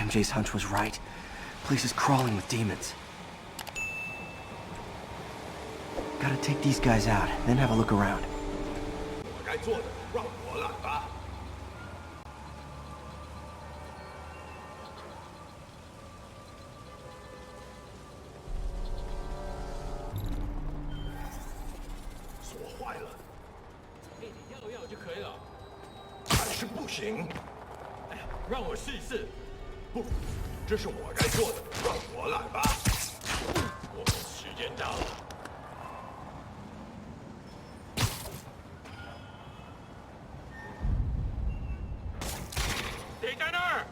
MJ's hunch was right. Place is crawling with demons. Gotta take these guys out, then have a look around. 我该做的，让我来吧。锁坏了，给你药药就可以了。还是不行。哎呀，让我试一试。不，这是我该做的，让我来吧。我们时间到了。 谁在那儿？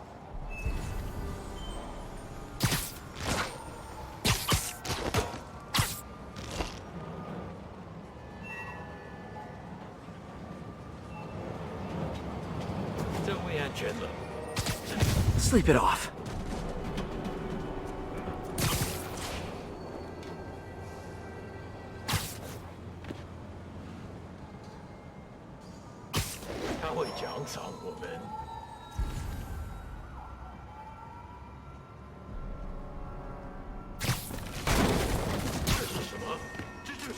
真危安全了。Sleep it off. 他会奖赏我们。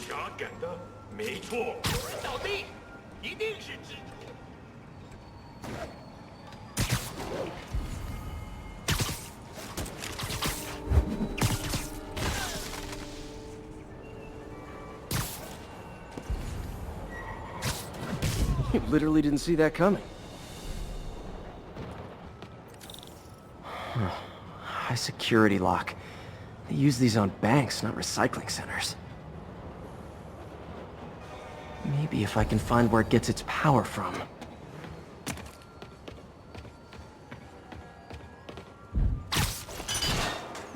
瞎赶的，没错，倒地，一定是蜘蛛。You literally didn't see that coming. High security lock. They use these on banks, not recycling centers. Maybe if I can find where it gets its power from.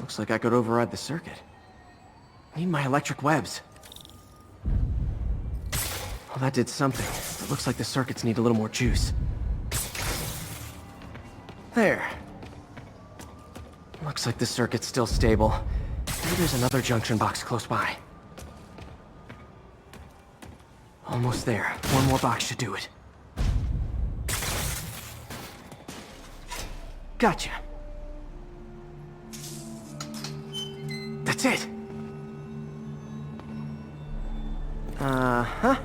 Looks like I could override the circuit. Need my electric webs. Well, that did something. It looks like the circuits need a little more juice. There. Looks like the circuit's still stable. Maybe there's another junction box close by. Almost there. One more box should do it. Gotcha. That's it. Uh-huh.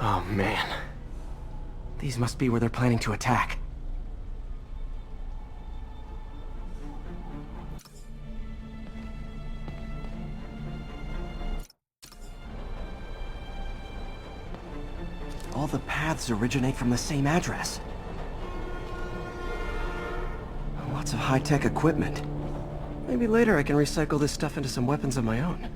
Oh, man. These must be where they're planning to attack. All the paths originate from the same address. Lots of high-tech equipment. Maybe later I can recycle this stuff into some weapons of my own.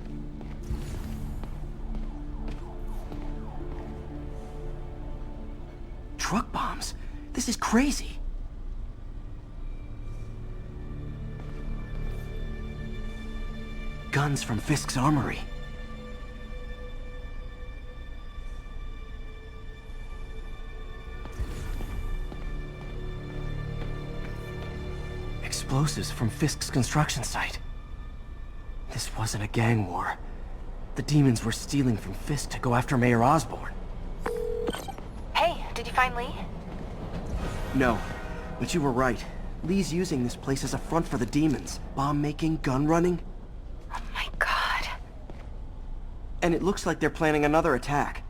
Truck bombs? This is crazy. Guns from Fisk's armory. Explosives from Fisk's construction site. This wasn't a gang war. The demons were stealing from Fisk to go after Mayor Osborn. Hey, did you find Lee? No, but you were right. Lee's using this place as a front for the demons. Bomb-making, gun-running. Oh my god. And it looks like they're planning another attack.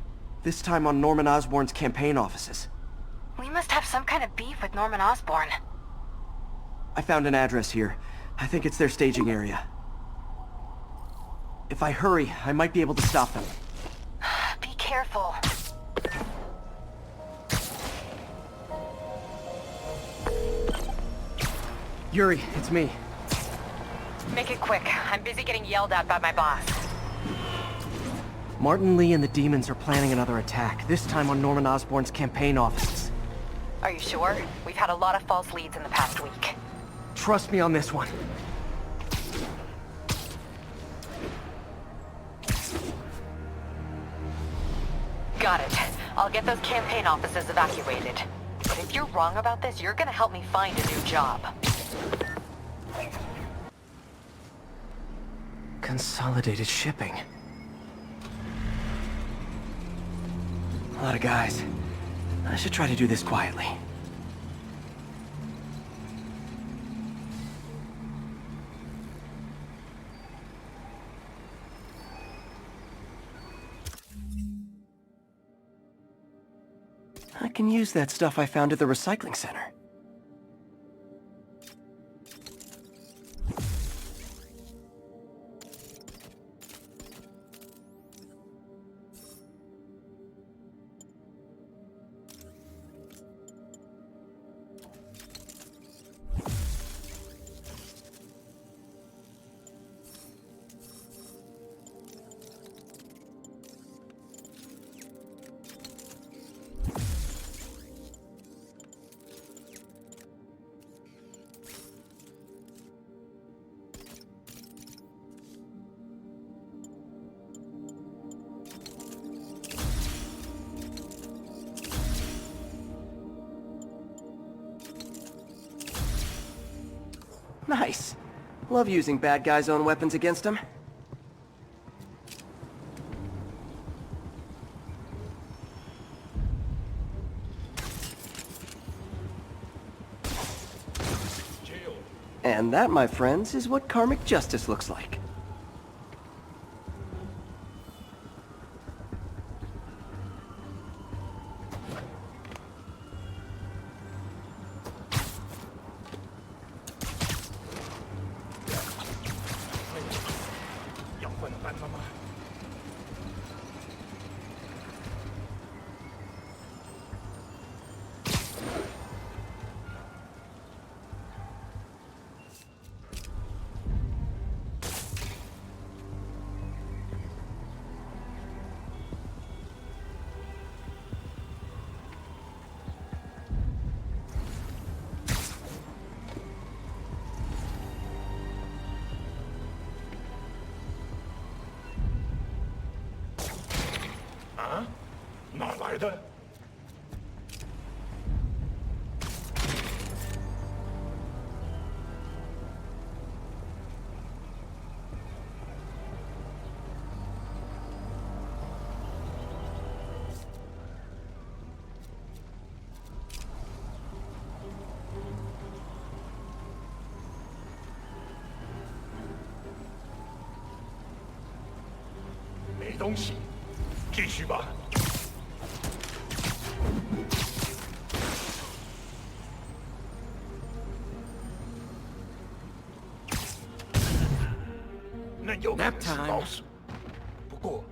This time on Norman Osborn's campaign offices. Lee must have some kind of beef with Norman Osborn. I found an address here. I think it's their staging area. If I hurry, I might be able to stop them. Be careful. Yuri, it's me. Make it quick. I'm busy getting yelled at by my boss. Martin Lee and the demons are planning another attack, this time on Norman Osborn's campaign offices. Are you sure? We've had a lot of false leads in the past week. Trust me on this one. Got it. I'll get those campaign offices evacuated. But if you're wrong about this, you're gonna help me find a new job. Consolidated shipping. A lot of guys. I should try to do this quietly. I can use that stuff I found at the recycling center. Nice. Love using bad guys' own weapons against them. And that, my friends, is what karmic justice looks like.啊？哪来的？没东西，继续吧。那有可能是老鼠，不过。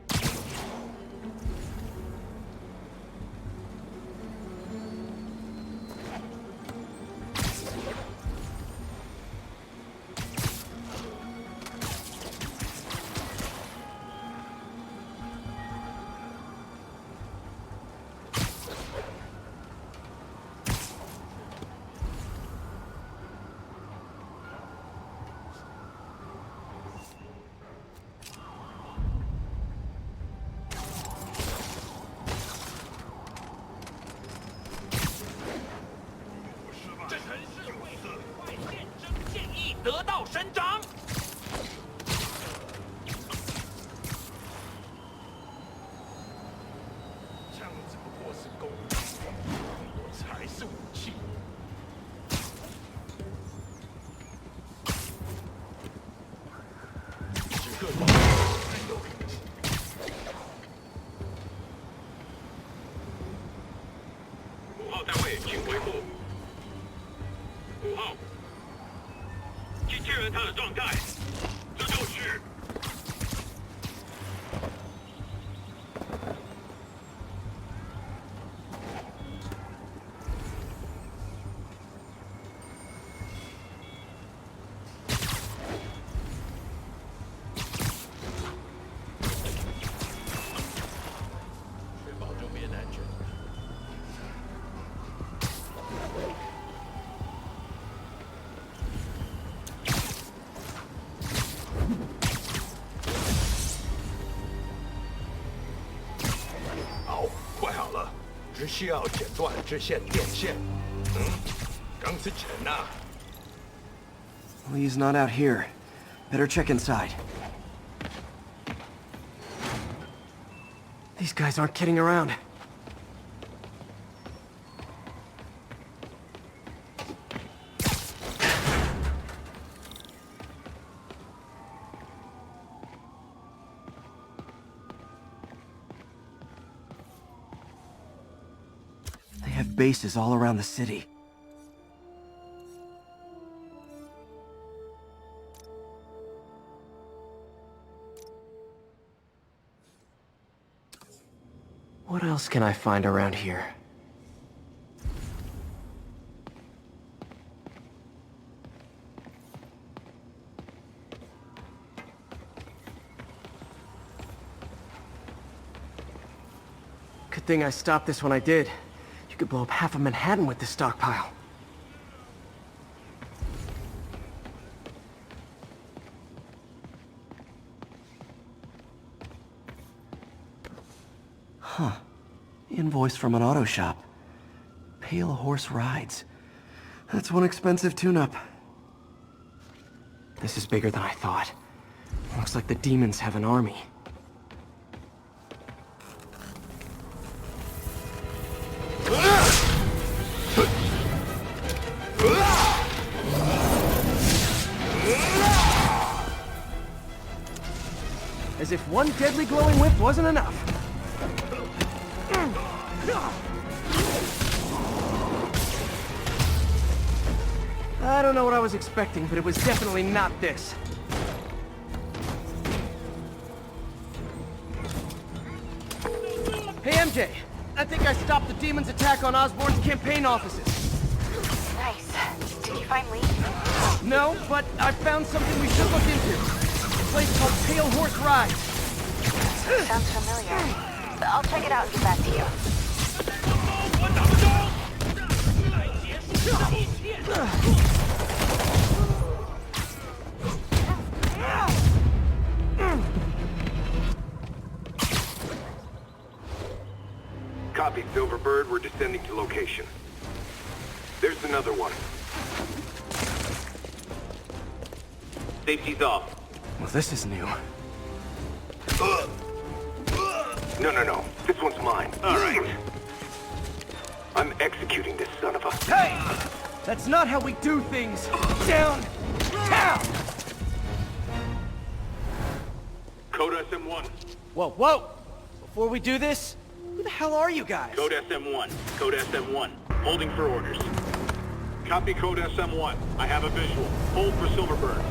得到伸张。枪只不过是工具，我才是武器。时刻保持真有勇气。5号单位，请回复。5号。去确认他的状态，这就是。只需要剪断支线电线。钢丝钱呐。 Well, he's not out here. Better check inside. These guys aren't kidding around. They have bases all around the city. What else can I find around here? Good thing I stopped this when I did. You could blow up half of Manhattan with this stockpile. Huh. Invoice from an auto shop. Pale Horse Rides. That's one expensive tune-up. This is bigger than I thought. Looks like the demons have an army. As if one deadly glowing whip wasn't enough. I don't know what I was expecting, but it was definitely not this. Hey, MJ. I think I stopped the demon's attack on Osborn's campaign offices. Nice. Did you find Lee? No, but I found something we should look into. A place called Pale Horse Rides. Sounds familiar. I'll check it out and get back to you. Copy, Silverbird. We're descending to location. There's another one. Safety's off. Well, this is new. No. This one's mine. All right. I'm executing this son of a... Hey! That's not how we do things! Down! Down! Code SM1. Whoa! Before we do this, who the hell are you guys? Code SM1. Code SM1. Holding for orders. Copy Code SM1. I have a visual. Hold for Silverbird.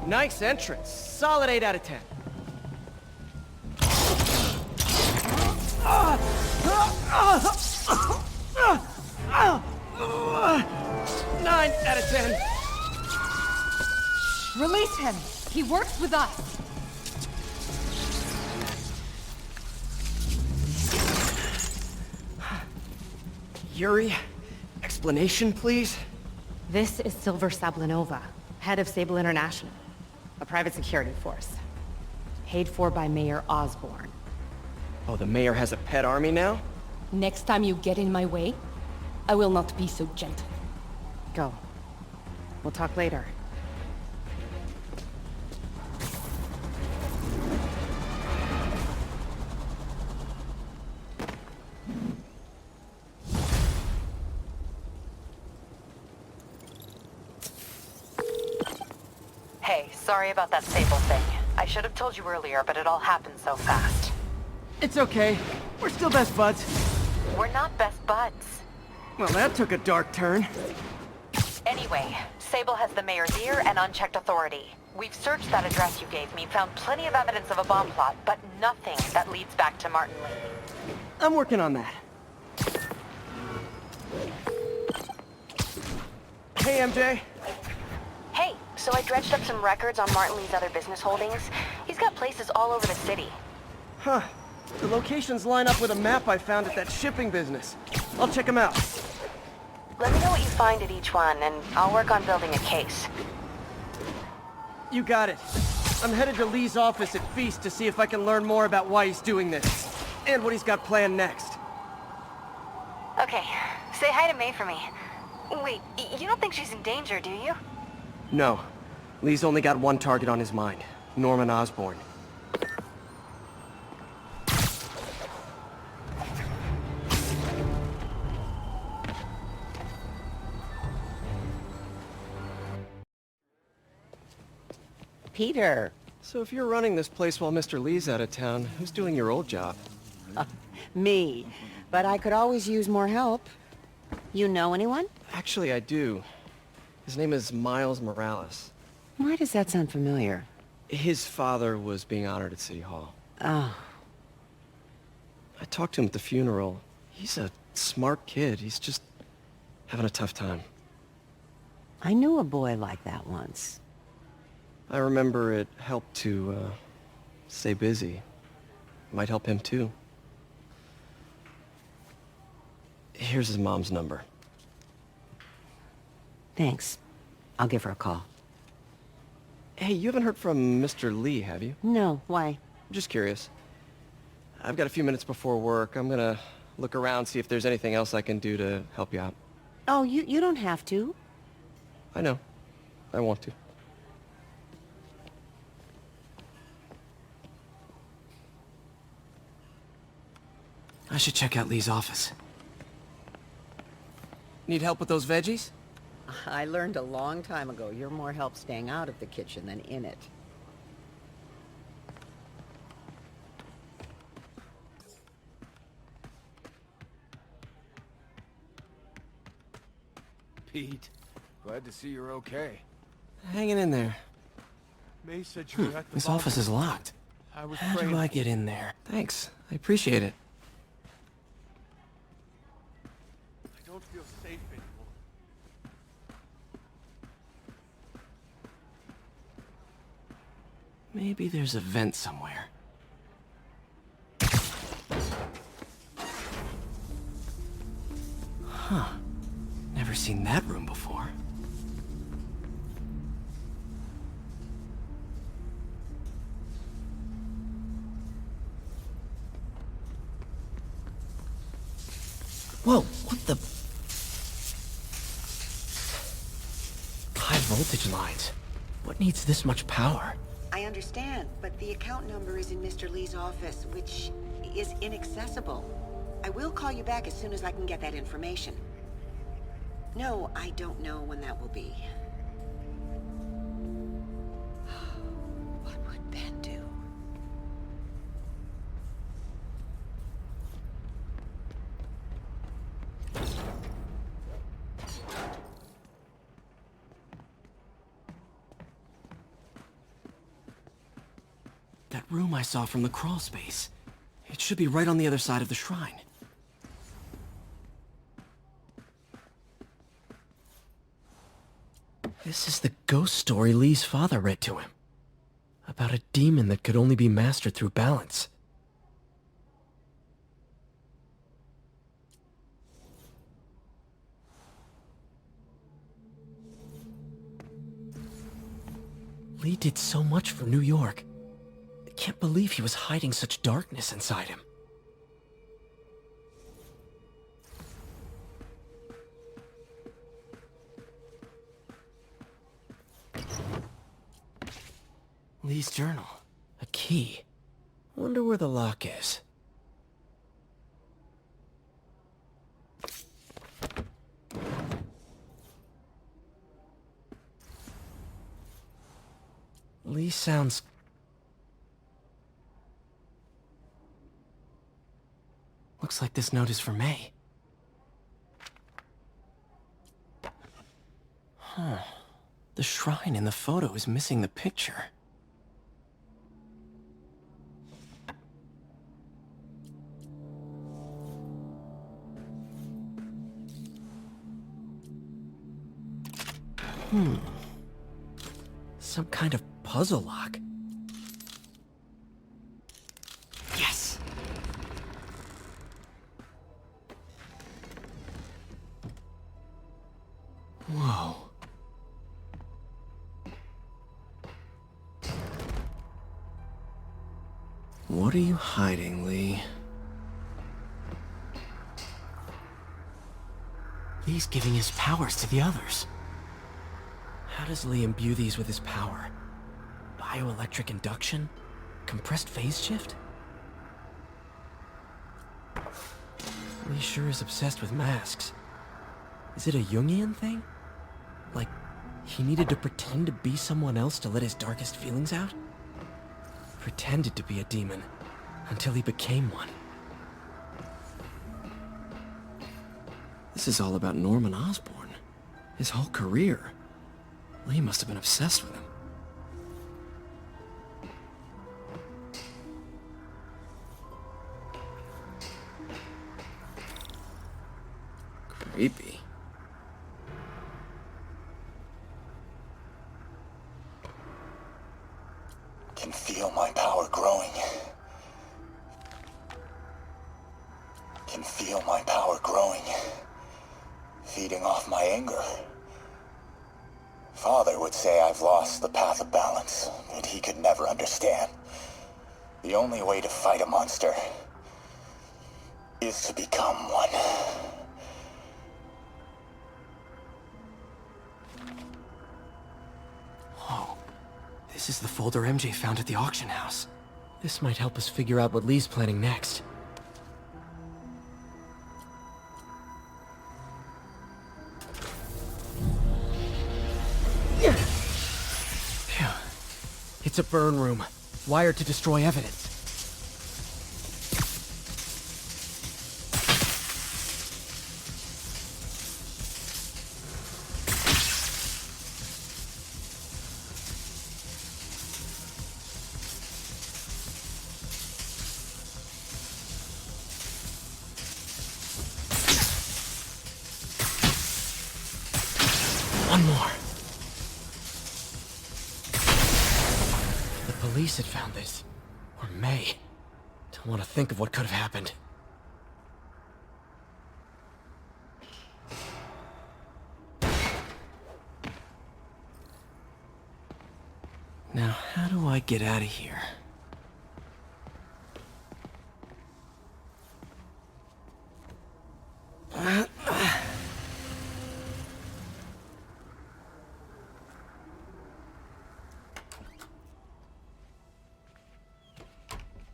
Nice entrance. Solid 8 out of 10. 9 out of 10. Release him! He works with us! Yuri, explanation, please? This is Silver Sablinova, head of Sable International, a private security force. Paid for by Mayor Osborn. Oh, the mayor has a pet army now? Next time you get in my way, I will not be so gentle. Go. We'll talk later. Hey, sorry about that Sable thing. I should have told you earlier, but it all happened so fast. It's okay. We're still best buds. We're not best buds. Well, that took a dark turn. Anyway, Sable has the mayor's ear and unchecked authority. We've searched that address you gave me, found plenty of evidence of a bomb plot, but nothing that leads back to Martin Lee. I'm working on that. Hey, MJ. Hey, So I dredged up some records on Martin Lee's other business holdings. He's got places all over the city. Huh. The locations line up with a map I found at that shipping business. I'll check them out. Let me know what you find at each one, and I'll work on building a case. You got it. I'm headed to Lee's office at Feast to see if I can learn more about why he's doing this. And what he's got planned next. Okay, say hi to May for me. Wait, you don't think she's in danger, do you? No. Lee's only got one target on his mind. Norman Osborn. Peter. So if you're running this place while Mr. Lee's out of town, who's doing your old job? Me. But I could always use more help. You know anyone? Actually, I do. His name is Miles Morales. Why does that sound familiar? His father was being honored at City Hall. Oh. I talked to him at the funeral. He's a smart kid. He's just having a tough time. I knew a boy like that once. I remember it helped to, stay busy. Might help him too. Here's his mom's number. Thanks. I'll give her a call. Hey, you haven't heard from Mr. Lee, have you? No, why? I'm just curious. I've got a few minutes before work. I'm gonna look around, see if there's anything else I can do to help you out. Oh, you don't have to. I know. I want to. I should check out Lee's office. Need help with those veggies? I learned a long time ago you're more help staying out of the kitchen than in it. Pete, glad to see you're okay. Hanging in there. May said you were at the This bottom. office is locked. I was How praying. do I get in there? Thanks. I appreciate it. I don't feel safe anymore. Maybe there's a vent somewhere. Huh. Never seen that room before. Whoa, what the? High voltage lines. What needs this much power? I understand, but the account number is in Mr. Lee's office, which is inaccessible. I will call you back as soon as I can get that information. No, I don't know when that will be. What would Ben do? That room I saw from the crawl space. It should be right on the other side of the shrine. This is the ghost story Lee's father read to him. About a demon that could only be mastered through balance. Lee did so much for New York. I can't believe he was hiding such darkness inside him. Lee's journal. A key. Wonder where the lock is. Lee sounds... Looks like this note is for May. Huh. The shrine in the photo is missing the picture. Some kind of puzzle lock. Yes! Whoa. What are you hiding, Lee? Lee's giving his powers to the others. How does Lee imbue these with his power? Bioelectric induction? Compressed phase shift? Lee sure is obsessed with masks. Is it a Jungian thing? Like, he needed to pretend to be someone else to let his darkest feelings out? Pretended to be a demon, until he became one. This is all about Norman Osborn. His whole career. Lee must have been obsessed with him. Creepy. Can feel my power growing. Can feel my power growing. Feeding off my anger. Father would say I've lost the path of balance, that he could never understand. The only way to fight a monster is to become one. Whoa. This is the folder MJ found at the auction house. This might help us figure out what Lee's planning next. Phew. It's a burn room, wired to destroy evidence. One more. The police had found this. Or May. Don't want to think of what could have happened. Now, how do I get out of here?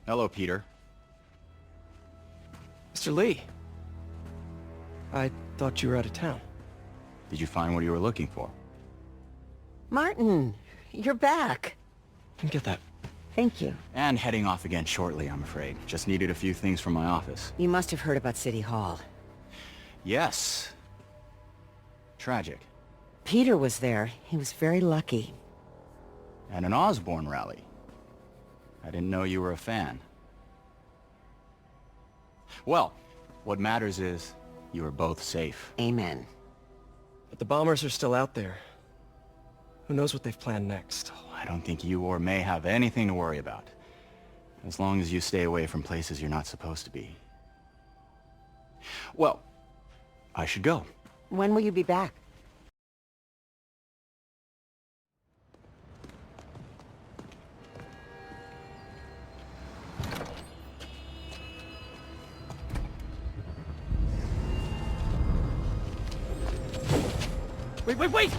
Hello, Peter. Mr. Lee. I thought you were out of town. Did you find what you were looking for? Martin, you're back. Didn't get that. Thank you. And heading off again shortly, I'm afraid. Just needed a few things from my office. You must have heard about City Hall. Yes. Tragic. Peter was there. He was very lucky. At an Osborn rally. I didn't know you were a fan. Well, what matters is you are both safe. Amen. But the bombers are still out there. Who knows what they've planned next? I don't think you or May have anything to worry about. As long as you stay away from places you're not supposed to be. Well, I should go. When will you be back? Wait!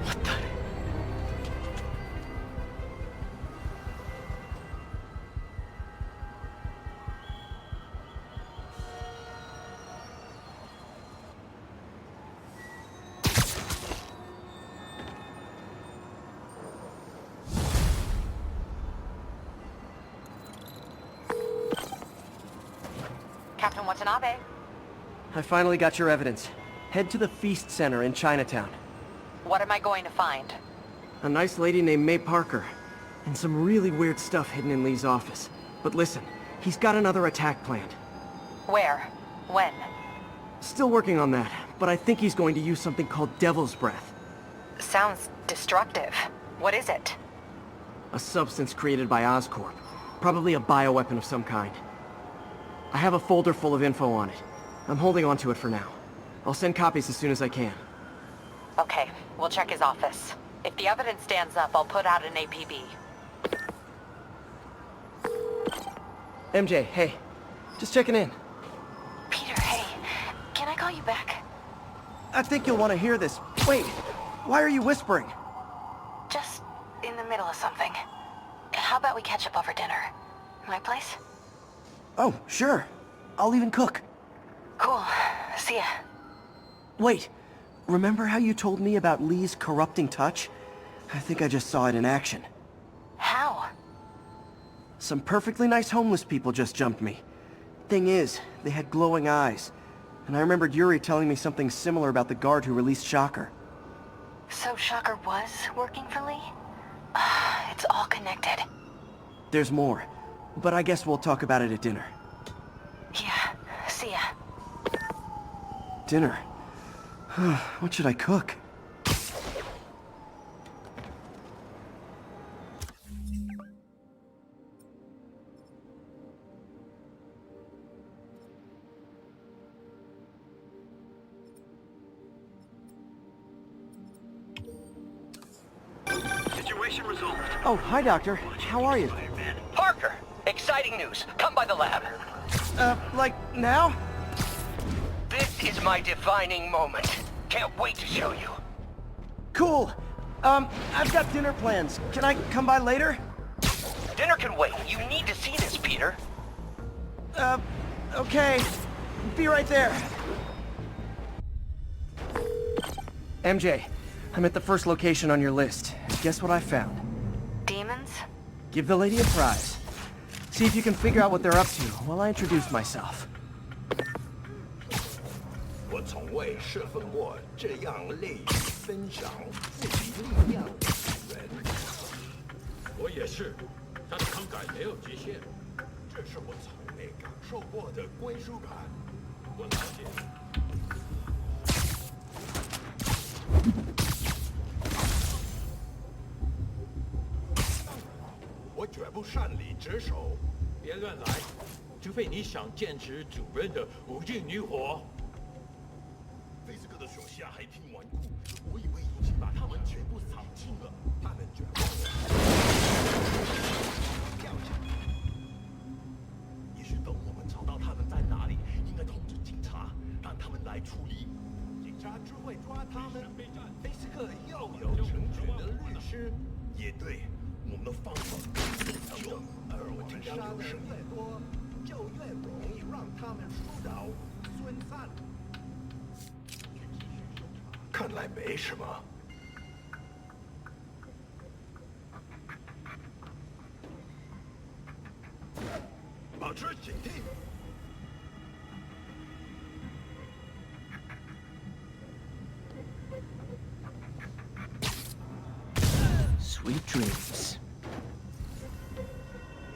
What the... Captain Watanabe. I finally got your evidence. Head to the Feast Center in Chinatown. What am I going to find? A nice lady named May Parker. And some really weird stuff hidden in Lee's office. But listen, he's got another attack planned. Where? When? Still working on that, but I think he's going to use something called Devil's Breath. Sounds destructive. What is it? A substance created by Oscorp. Probably a bioweapon of some kind. I have a folder full of info on it. I'm holding on to it for now. I'll send copies as soon as I can. Okay, we'll check his office. If the evidence stands up, I'll put out an APB. MJ, hey. Just checking in. Peter, hey. Can I call you back? I think you'll want to hear this. Wait, why are you whispering? Just in the middle of something. How about we catch up over dinner? My place? Oh, sure. I'll even cook. Cool. See ya. Wait, remember how you told me about Lee's corrupting touch? I think I just saw it in action. How? Some perfectly nice homeless people just jumped me. Thing is, they had glowing eyes. And I remembered Yuri telling me something similar about the guard who released Shocker. So Shocker was working for Lee? It's all connected. There's more, but I guess we'll talk about it at dinner. Yeah, see ya. Dinner? What should I cook? Situation resolved. Oh, hi, Doctor. How are you? Parker, exciting news. Come by the lab. Like, now? This is my defining moment. Can't wait to show you. Cool. I've got dinner plans. Can I come by later? Dinner can wait. You need to see this, Peter. Okay. Be right there. MJ, I'm at the first location on your list. Guess what I found? Demons? Give the lady a prize. See if you can figure out what they're up to while I introduce myself. 我从未侍奉过这样乐于分享自己力量的人。我也是，他的慷慨没有极限，这是我从没感受过的归属感。我了解。我绝不擅离职守，别乱来，除非你想坚持主任的无尽女火。菲斯克的手下还挺顽固，我以为已经把他们全部扫清了，他们绝望了。跳下！也许等我们找到他们在哪里，应该通知警察，让他们来处理。警察只会抓他们。菲斯克又有成全的律师，也对。 我们的方法更久，而我们杀的人越多，就越容易让他们疏导、分散。看来没什么。保持警惕。 Sweet dreams.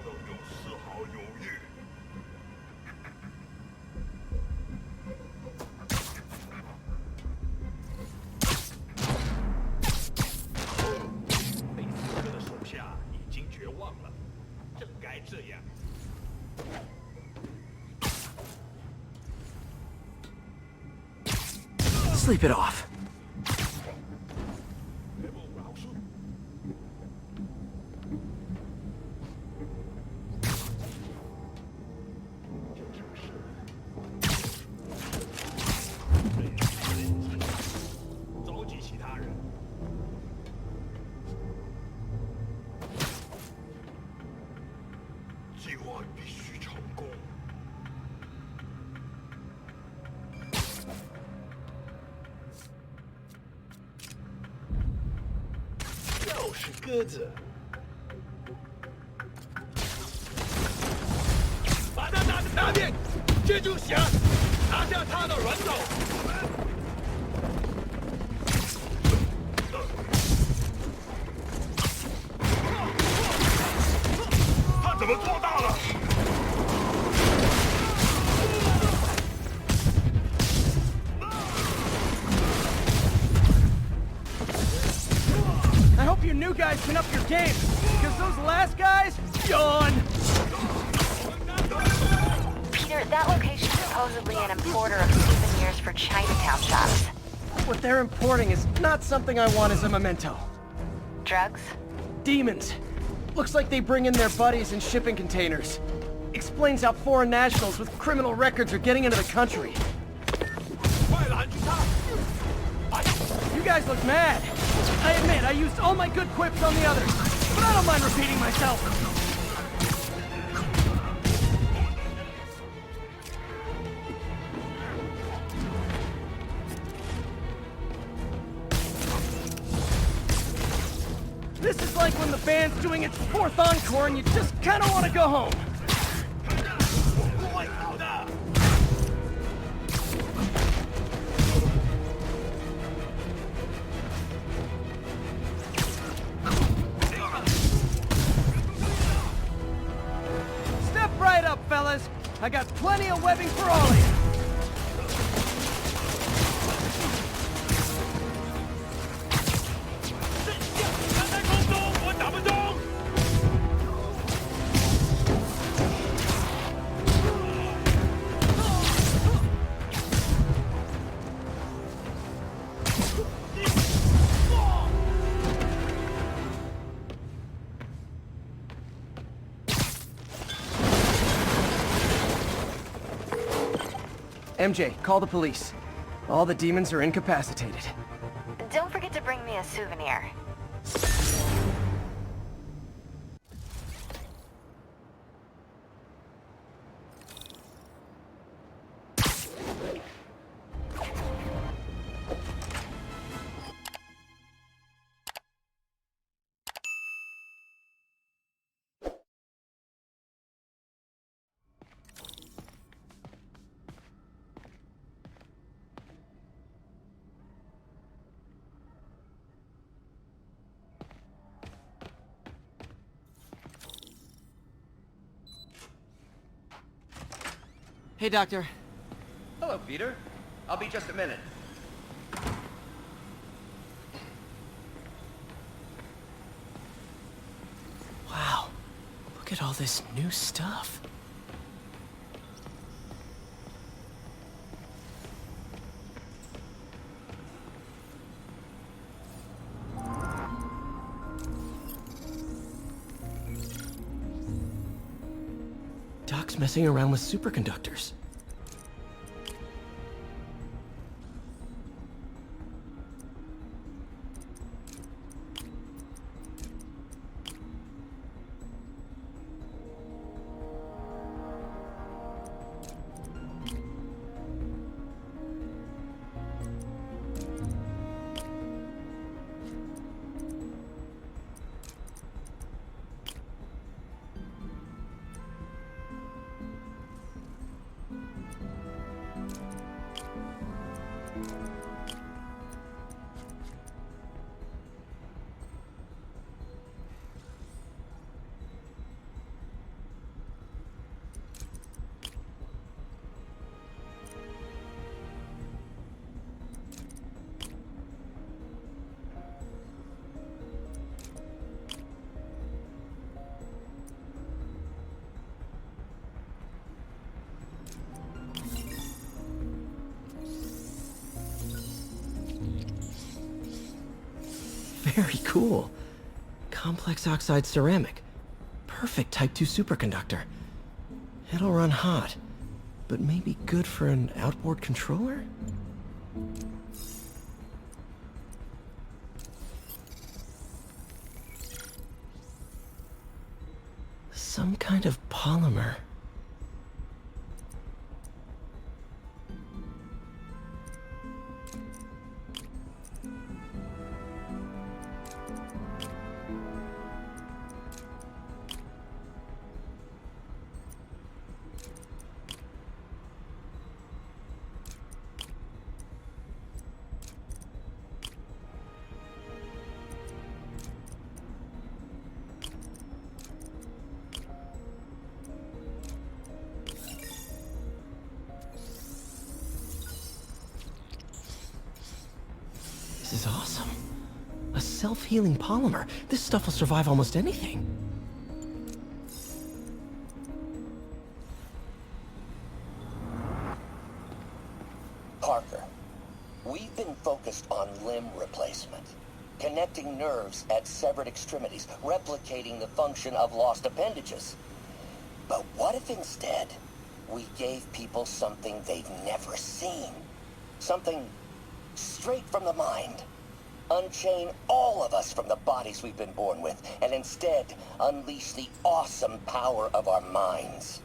不能有丝毫犹豫。贝斯克的手下已经绝望了，正该这样。Sleep it off.鸽子，把他打灭！蜘蛛侠，拿下他的人头！ you new guys can up your game, because those last guys, yawn! Peter, that location's supposedly an importer of souvenirs for Chinatown shops. What they're importing is not something I want as a memento. Drugs? Demons. Looks like they bring in their buddies in shipping containers. Explains how foreign nationals with criminal records are getting into the country. You guys look mad. I admit, I used all my good quips on the others, but I don't mind repeating myself. This is like when the band's doing its 4th encore and you just kind of want to go home. Step right up, fellas. I got plenty of webbing for all of you. MJ, call the police. All the demons are incapacitated. Don't forget to bring me a souvenir. Hey, Doctor. Hello, Peter. I'll be just a minute. Wow. Look at all this new stuff. Doc's messing around with superconductors. Very cool. Complex oxide ceramic. Perfect Type 2 superconductor. It'll run hot, but maybe good for an outboard controller? Some kind of polymer. This is awesome. A self-healing polymer. This stuff will survive almost anything. Parker, we've been focused on limb replacement, connecting nerves at severed extremities, replicating the function of lost appendages. But what if instead we gave people something they've never seen? Something straight from the mind. Unchain all of us from the bodies we've been born with, and instead unleash the awesome power of our minds.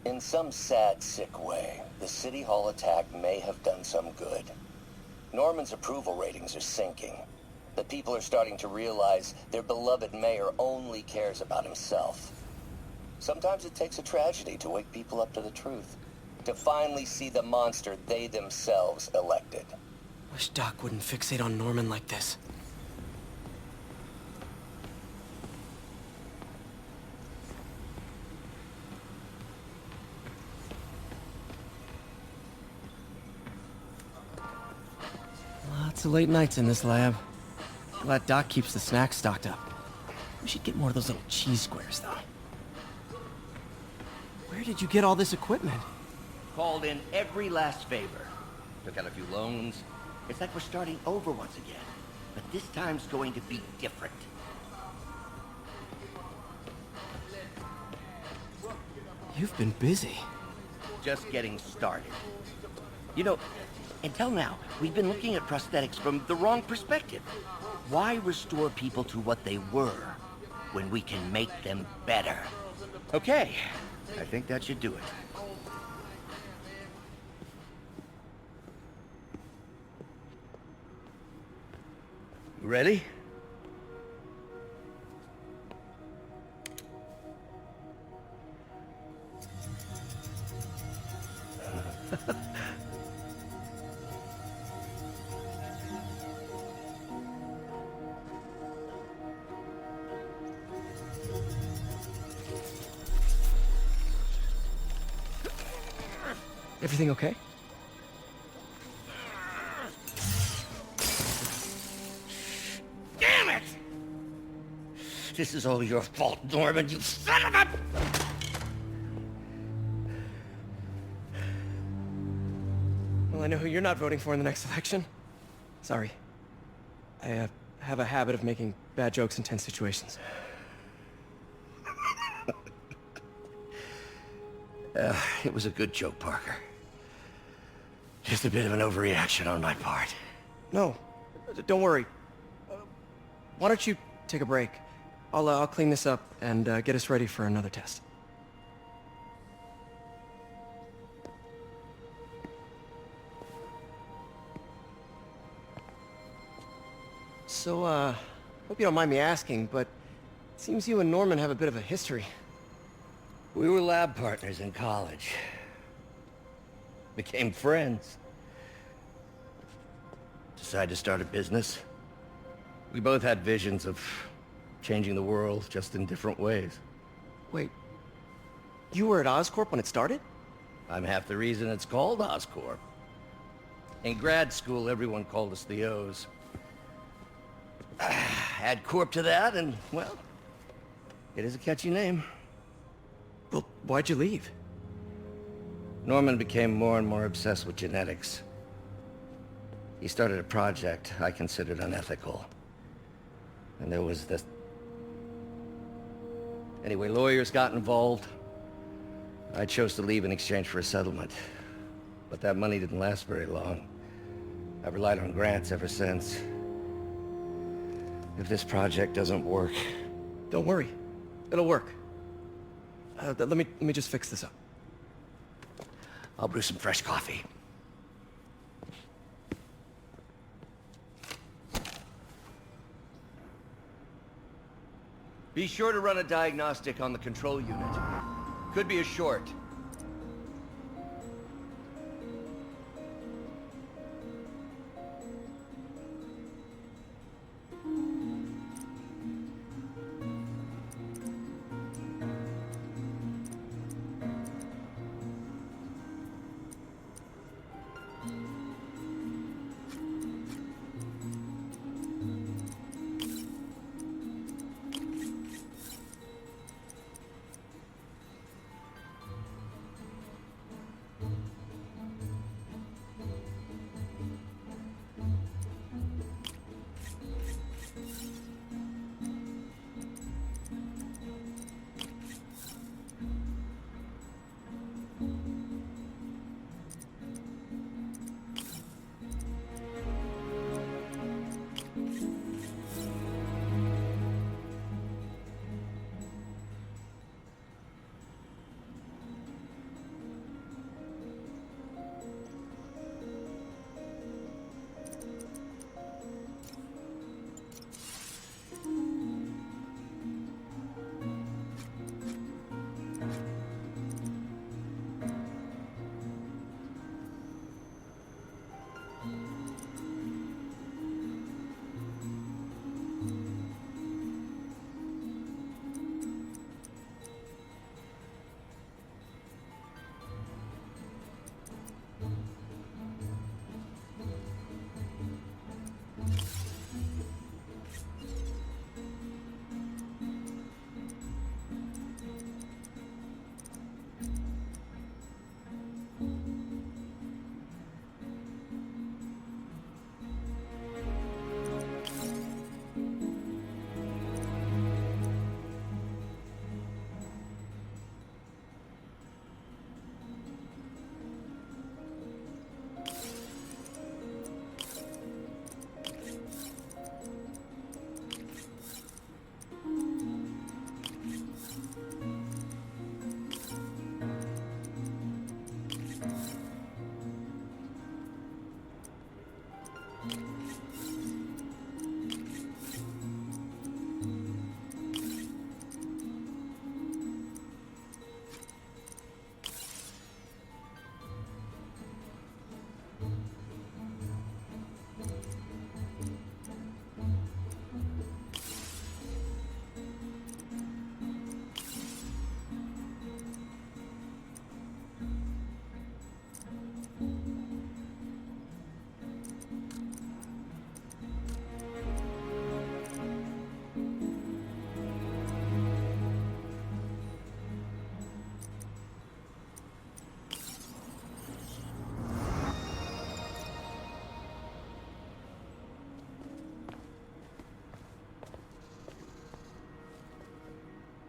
In some sad, sick way, the City Hall attack may have done some good. Norman's approval ratings are sinking. The people are starting to realize their beloved mayor only cares about himself. Sometimes it takes a tragedy to wake people up to the truth, to finally see the monster they themselves elected. Wish Doc wouldn't fixate on Norman like this. Lots of late nights in this lab. Glad Doc keeps the snacks stocked up. We should get more of those little cheese squares, though. Where did you get all this equipment? Called in every last favor. Took out a few loans. It's like we're starting over once again. But this time's going to be different. You've been busy. Just getting started. You know, until now, we've been looking at prosthetics from the wrong perspective. Why restore people to what they were when we can make them better? Okay, I think that should do it. You ready? Everything okay? Damn it! This is all your fault, Norman, you son of a... Well, I know who you're not voting for in the next election. Sorry. I have a habit of making bad jokes in tense situations. It was a good joke, Parker. Just a bit of an overreaction on my part. No, don't worry. Why don't you take a break? I'll clean this up and get us ready for another test. So, hope you don't mind me asking, but it seems you and Norman have a bit of a history. We were lab partners in college. Became friends. Decided to start a business. We both had visions of changing the world, just in different ways. Wait, you were at Oscorp when it started? I'm half the reason it's called Oscorp. In grad school, everyone called us the O's. Add Corp to that, and, well, it is a catchy name. Well, why'd you leave? Norman became more and more obsessed with genetics. He started a project I considered unethical. And there was this... Anyway, lawyers got involved. I chose to leave in exchange for a settlement. But that money didn't last very long. I've relied on grants ever since. If this project doesn't work... Don't worry. It'll work. Let me just fix this up. I'll brew some fresh coffee. Be sure to run a diagnostic on the control unit. Could be a short.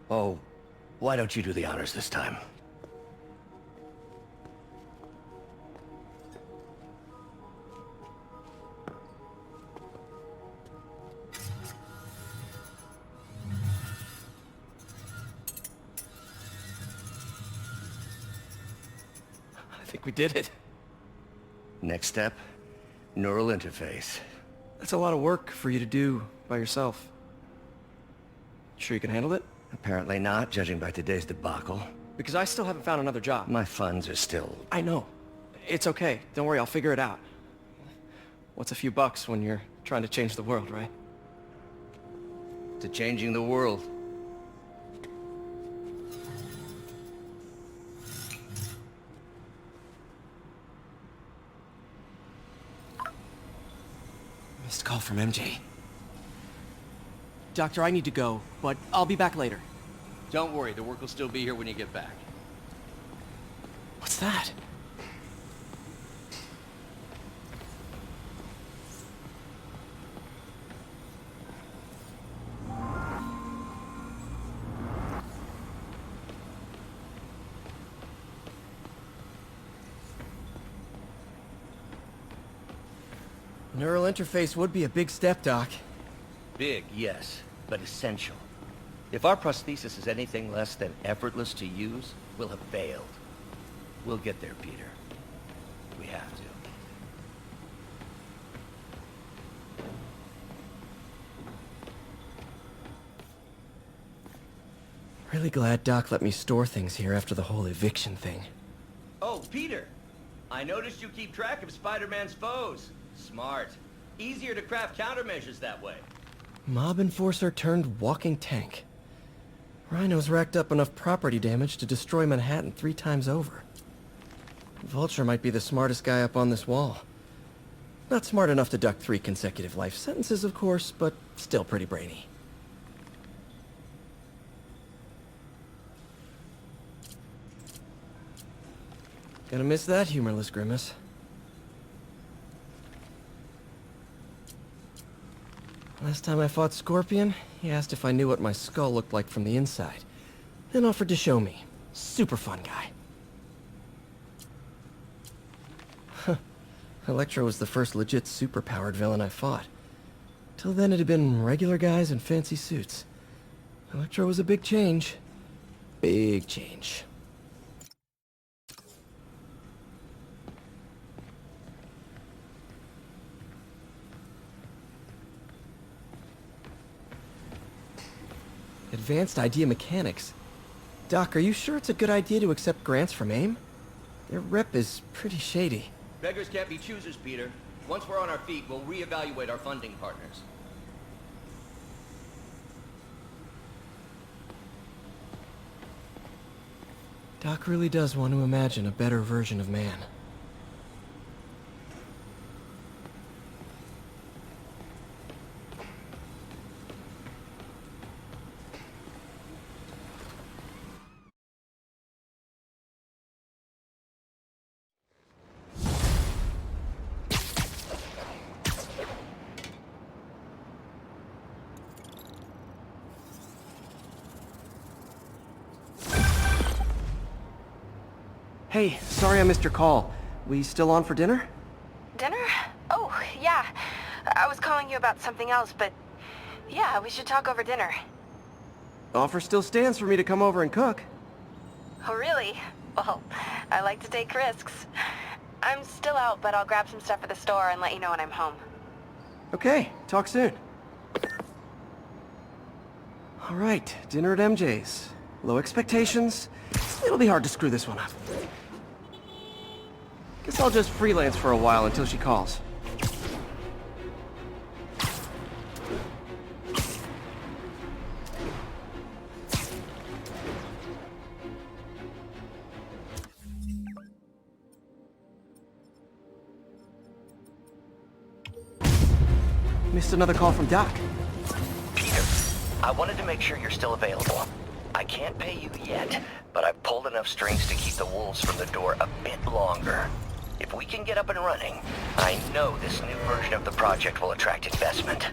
Oh, why don't you do the honors this time? I think we did it. Next step, neural interface. That's a lot of work for you to do by yourself. Sure you can handle it? Apparently not, judging by today's debacle. Because I still haven't found another job. My funds are still... I know. It's okay. Don't worry, I'll figure it out. What's a few bucks when you're trying to change the world, right? To changing the world. Missed call from MJ. Doctor, I need to go, but I'll be back later. Don't worry, the work will still be here when you get back. What's that? Neural interface would be a big step, Doc. Big, yes, but essential. If our prosthesis is anything less than effortless to use, we'll have failed. We'll get there, Peter. We have to. Really glad Doc let me store things here after the whole eviction thing. Oh, Peter! I noticed you keep track of Spider-Man's foes. Smart. Easier to craft countermeasures that way. Mob enforcer turned walking tank. Rhino's racked up enough property damage to destroy Manhattan 3 times over. Vulture might be the smartest guy up on this wall. Not smart enough to duck 3 consecutive life sentences, of course, but still pretty brainy. Gonna miss that humorless grimace. Last time I fought Scorpion, he asked if I knew what my skull looked like from the inside, then offered to show me. Super fun guy. Huh. Electro was the first legit super-powered villain I fought. Till then it had been regular guys in fancy suits. Electro was a big change. Big change. Advanced idea mechanics. Doc, are you sure it's a good idea to accept grants from AIM? Their rep is pretty shady. Beggars can't be choosers, Peter. Once we're on our feet, we'll reevaluate our funding partners. Doc really does want to imagine a better version of man. Hey, sorry I missed your call. We still on for dinner? Dinner? Oh, yeah. I was calling you about something else, but yeah, we should talk over dinner. Offer still stands for me to come over and cook. Oh, really? Well, I like to take risks. I'm still out, but I'll grab some stuff at the store and let you know when I'm home. Okay, talk soon. All right, dinner at MJ's. Low expectations. It'll be hard to screw this one up. Guess I'll just freelance for a while until she calls. Missed another call from Doc. Peter, I wanted to make sure you're still available. I can't pay you yet, but I've pulled enough strings to keep the wolves from the door a bit longer. If we can get up and running, I know this new version of the project will attract investment.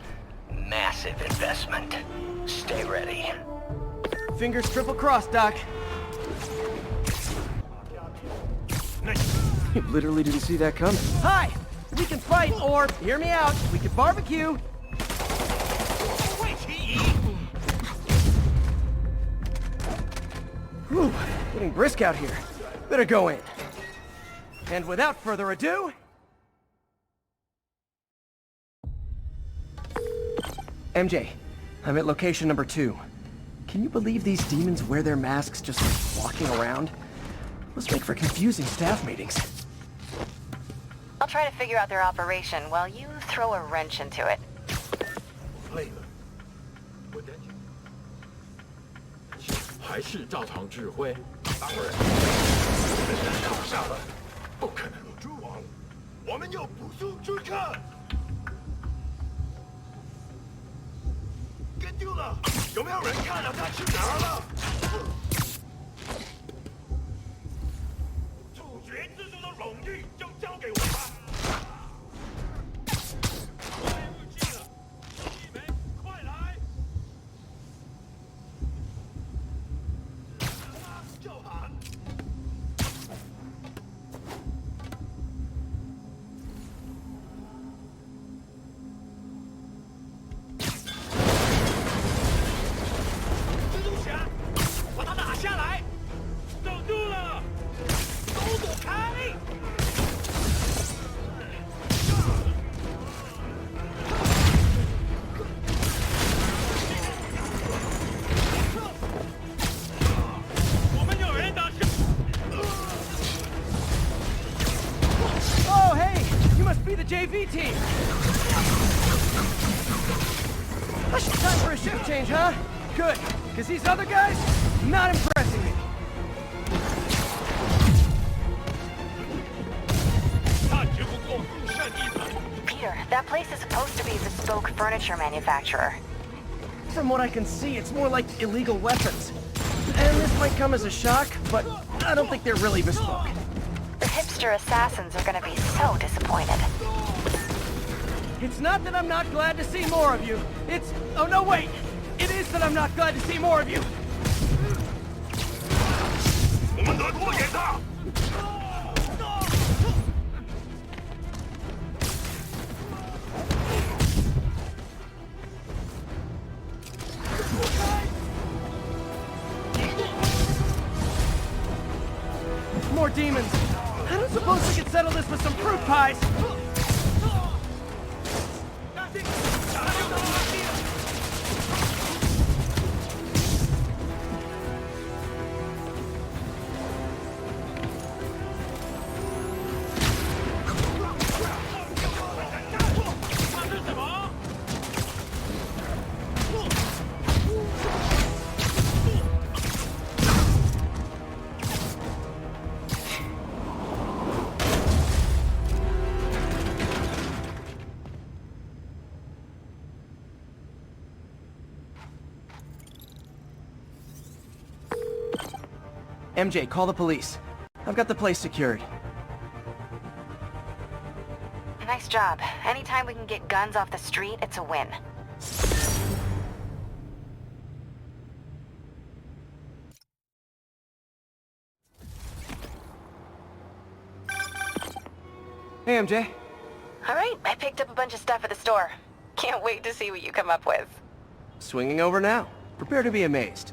Massive investment. Stay ready. Fingers triple crossed, Doc. You literally didn't see that coming. Hi! We can fight, or, hear me out, we can barbecue. Whew, getting brisk out here. Better go in. And without further ado... MJ, I'm at location number 2. Can you believe these demons wear their masks just walking around? Must make for confusing staff meetings. I'll try to figure out their operation while you throw a wrench into it. 累了，我担心，还是照常指挥。大伙儿，人倒下了，不可能。诸王，我们要捕捉追看。跟丢了，有没有人看到他去哪儿了？处决之术的荣誉就交给我吧。 JV team! That's time for a shift change, huh? Good, because these other guys, not impressing me. Peter, that place is supposed to be a bespoke furniture manufacturer. From what I can see, it's more like illegal weapons. And this might come as a shock, but I don't think they're really bespoke. The hipster assassins are gonna be so disappointed. It's not that I'm not glad to see more of you. It's... oh no, wait! It is that I'm not glad to see more of you! More demons! I don't suppose we could settle this with some fruit pies! MJ, call the police. I've got the place secured. Nice job. Anytime we can get guns off the street, it's a win. Hey, MJ. All right, I picked up a bunch of stuff at the store. Can't wait to see what you come up with. Swinging over now. Prepare to be amazed.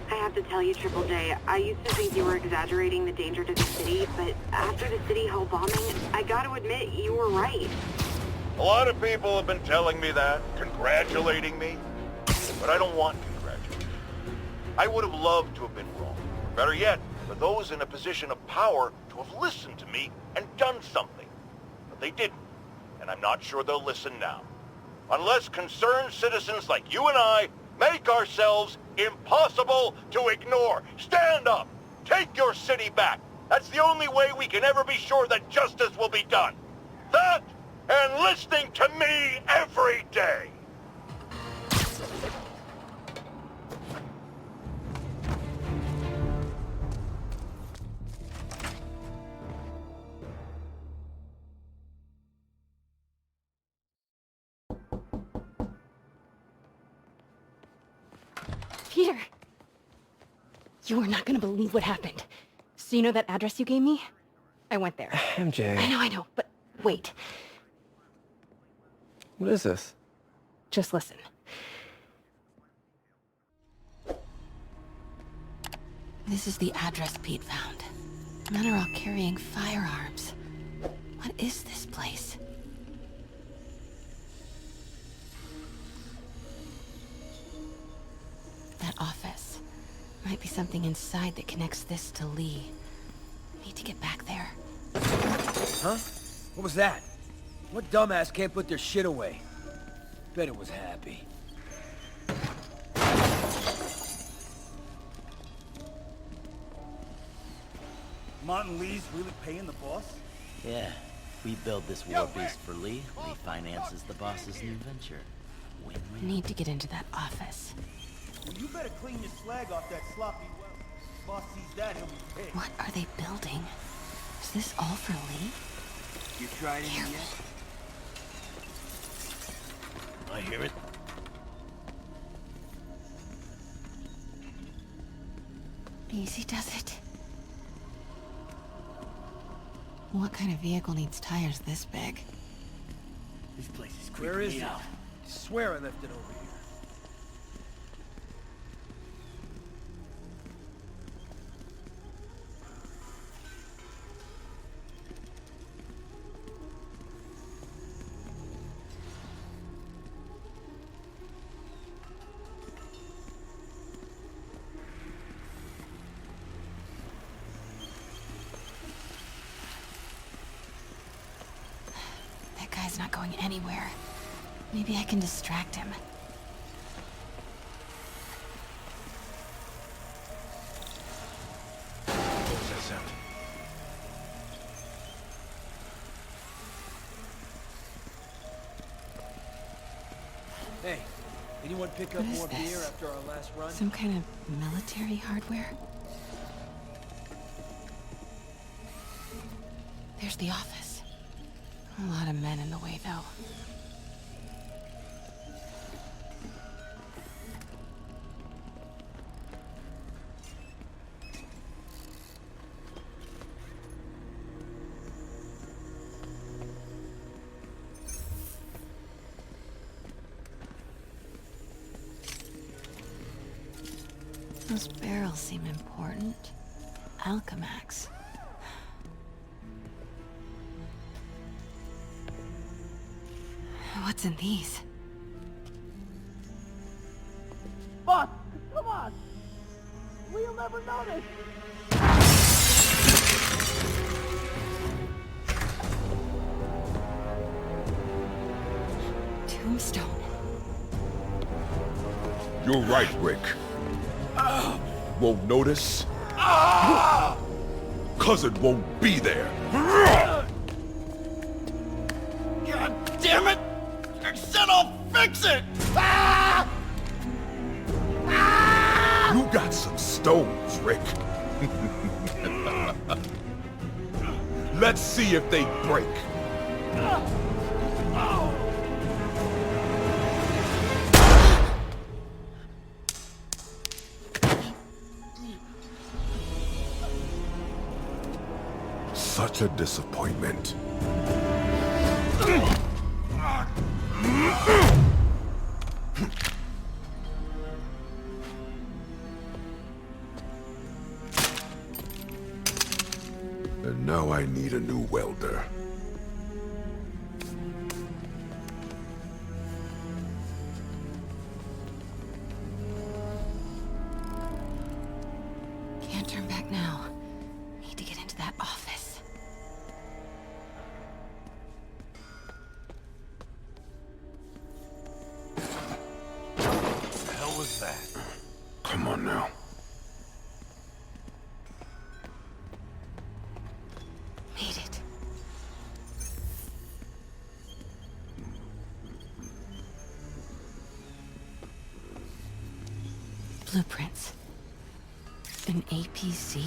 I have to tell you, Triple J, I used to think you were exaggerating the danger to the city, but after the City Hall bombing, I gotta admit, you were right. A lot of people have been telling me that, congratulating me, but I don't want congratulations. I would have loved to have been wrong. Better yet, for those in a position of power to have listened to me and done something. But they didn't, and I'm not sure they'll listen now. Unless concerned citizens like you and I make ourselves impossible to ignore. Stand up! Take your city back! That's the only way we can ever be sure that justice will be done. That, and listening to me every day! Peter! You are not gonna believe what happened. So you know that address you gave me? I went there. MJ. I know, but wait. What is this? Just listen. This is the address Pete found. Men are all carrying firearms. What is this place? That office. Might be something inside that connects this to Lee. Need to get back there. Huh? What was that? What dumbass can't put their shit away? Bet it was Happy. Martin Lee's really paying the boss? Yeah. We build this war beast for Lee. Lee finances the boss's new venture. Win-win. Need to get into that office. Well, you better clean your slag off that sloppy well. Boss sees that, he'll be pissed. What are they building? Is this all for Lee? You tried it yet? I hear it. Easy does it. What kind of vehicle needs tires this big? This place is creeping Where is me it? out. I swear I left it over here. That guy's not going anywhere. Maybe I can distract him. What's that sound? Hey, anyone pick up What is more this? beer after our last run? Some kind of military hardware? There's the office. A lot of men in the way, though. Those barrels seem important. Alchemax. What's in these? Boss, come on! We'll never notice! Tombstone. You're right, Rick. Won't notice? Cause it won't be there. God damn it! I said I'll fix it! You got some stones, Rick. Let's see if they break. Such a disappointment. And now I need a new welder. Can't turn back now. Need to get into that office. What the hell was that? Come on now. Made it. Blueprints. An APC.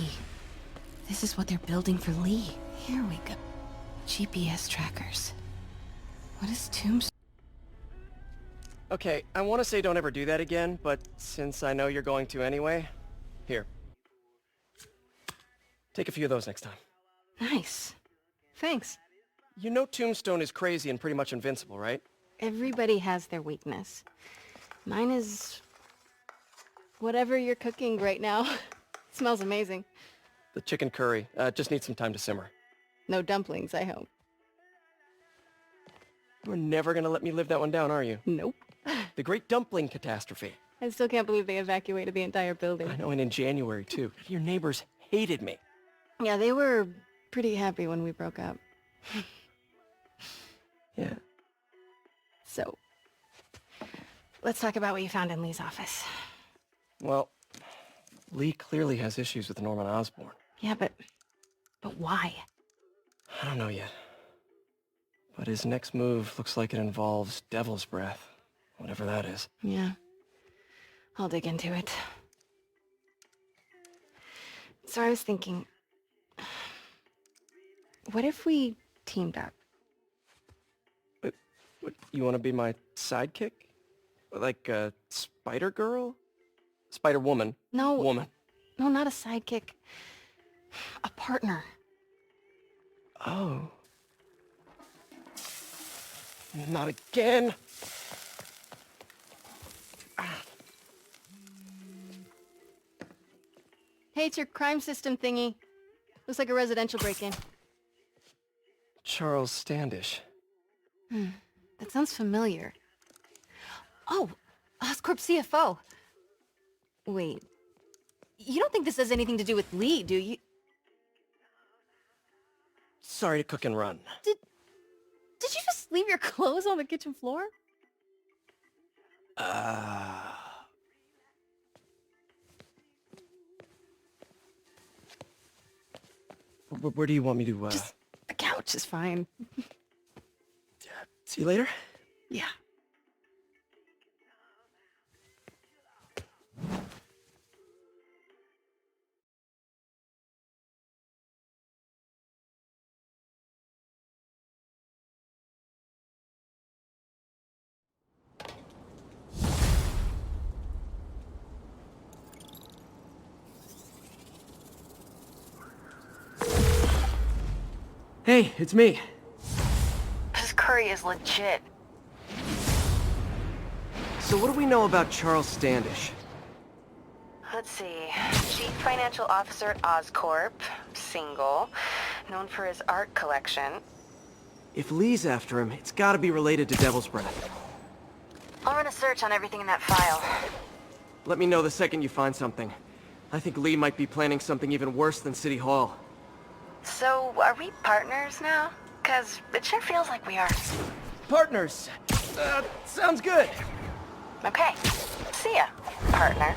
This is what they're building for Lee. Here we go. GPS trackers. What is Tombstone? Okay, I want to say don't ever do that again, but since I know you're going to anyway, here. Take a few of those next time. Nice. Thanks. You know Tombstone is crazy and pretty much invincible, right? Everybody has their weakness. Mine is... whatever you're cooking right now. It smells amazing. The chicken curry. Just needs some time to simmer. No dumplings, I hope. You're never gonna let me live that one down, are you? Nope. The Great Dumpling Catastrophe. I still can't believe they evacuated the entire building. I know, and in January, too. Your neighbors hated me. Yeah, they were pretty happy when we broke up. Yeah. So, let's talk about what you found in Lee's office. Well, Lee clearly has issues with Norman Osborn. Yeah, but why? I don't know yet. But his next move looks like it involves Devil's Breath. Whatever that is. Yeah. I'll dig into it. So I was thinking... what if we teamed up? What, you want to be my sidekick? Like a Spider Girl? Spider Woman? No. Woman. No, not a sidekick. A partner. Oh. Not again. Hey, it's your crime system thingy. Looks like a residential break-in. Charles Standish. That sounds familiar. Oh, Oscorp CFO. Wait. You don't think this has anything to do with Lee, do you? Sorry to cook and run. Did you just leave your clothes on the kitchen floor? Where do you want me to, Just the couch is fine. See you later? Yeah. Hey, it's me. This curry is legit. So what do we know about Charles Standish? Let's see. Chief Financial Officer at Oscorp. Single. Known for his art collection. If Lee's after him, it's gotta be related to Devil's Breath. I'll run a search on everything in that file. Let me know the second you find something. I think Lee might be planning something even worse than City Hall. So, are we partners now? 'Cause it sure feels like we are. Partners! Sounds good! Okay. See ya, partner.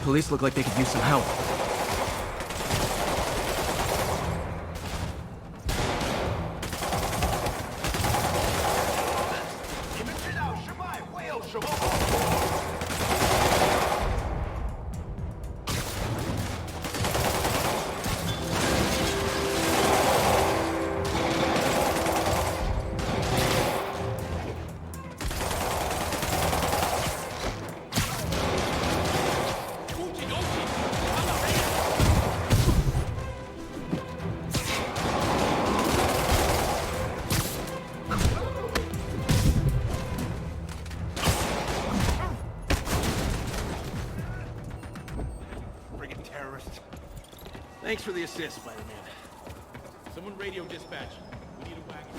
Police look like they could use some help. Thanks for the assist, Spider-Man. Someone radio dispatch. We need a wagon.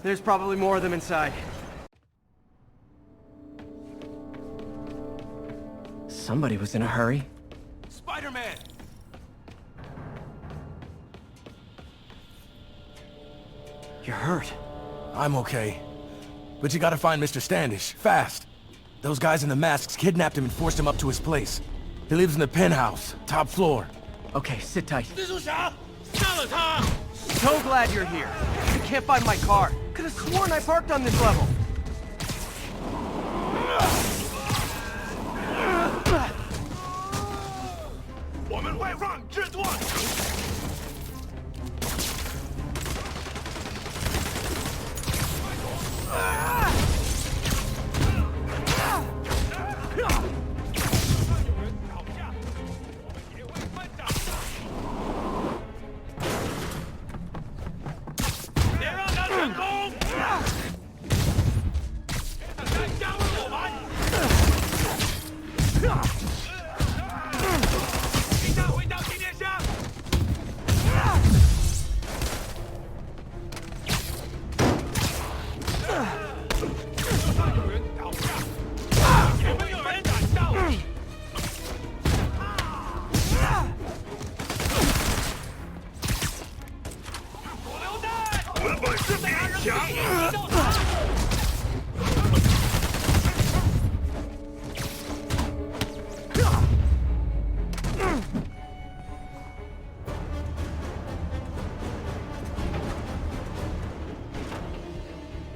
There's probably more of them inside. Somebody was in a hurry. Spider-Man! You're hurt. I'm okay. But you gotta find Mr. Standish, fast. Those guys in the masks kidnapped him and forced him up to his place. He lives in the penthouse, top floor. Okay, sit tight. 蜘蛛侠，杀了他！ So glad you're here. I can't find my car. Could have sworn I parked on this level. 我们会让制作。别让他成功！加入我们！回到地面上！上有人倒下，前面有人赶到！我留弹！我的本事比你强！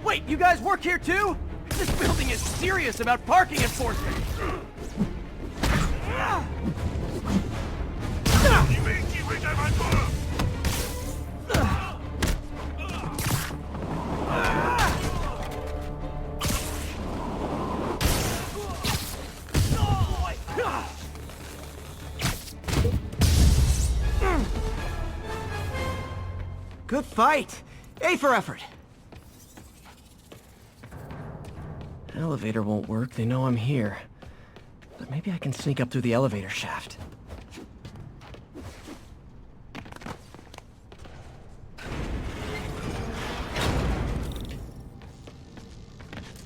Wait, you guys work here too? This building is serious about parking enforcement. 你没机会再犯错了。 Good fight. A for effort. Elevator won't work. They know I'm here. But maybe I can sneak up through the elevator shaft.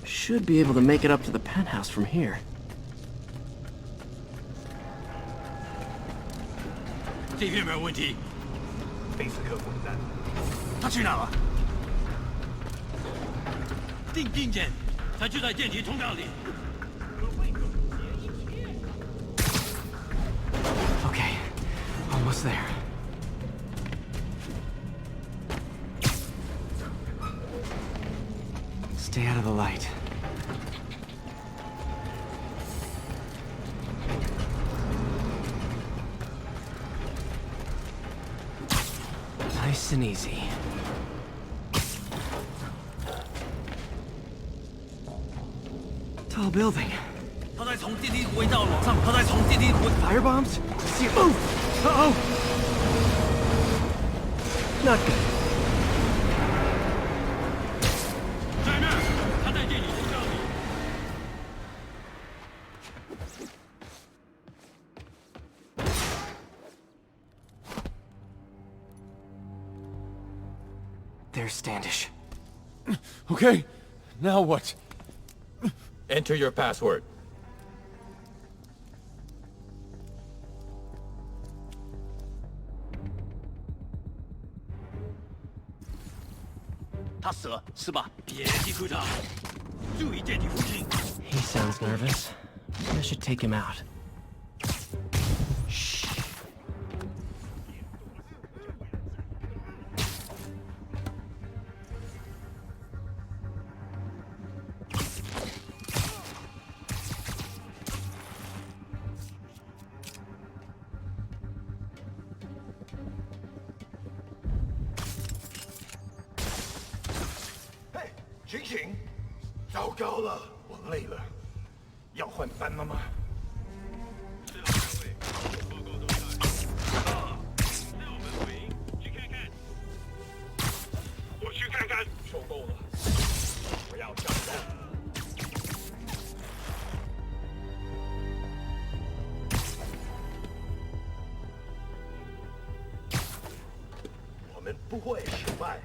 Should be able to make it up to the penthouse from here. 这边没有问题。贝斯克混蛋，他去哪了？定见，他就在电梯通道里。 Okay, almost there. Stay out of the light. Nice and easy. Tall building. 他在从电梯轨道往上，他在从电梯轨。 Fire bombs? See it move! Uh-oh! Not good. 在那儿，他在电梯通道里。 There's Standish. Okay, now what? Enter your password. 他死了是吧？别击出他，注意电梯附近。 He sounds nervous. I should take him out. Hey, 醒醒！糟糕了，我累了，要换班了吗？是老单位，报告都在。6门回营，去看看。我去看看。受够了，我要战斗。不会失败。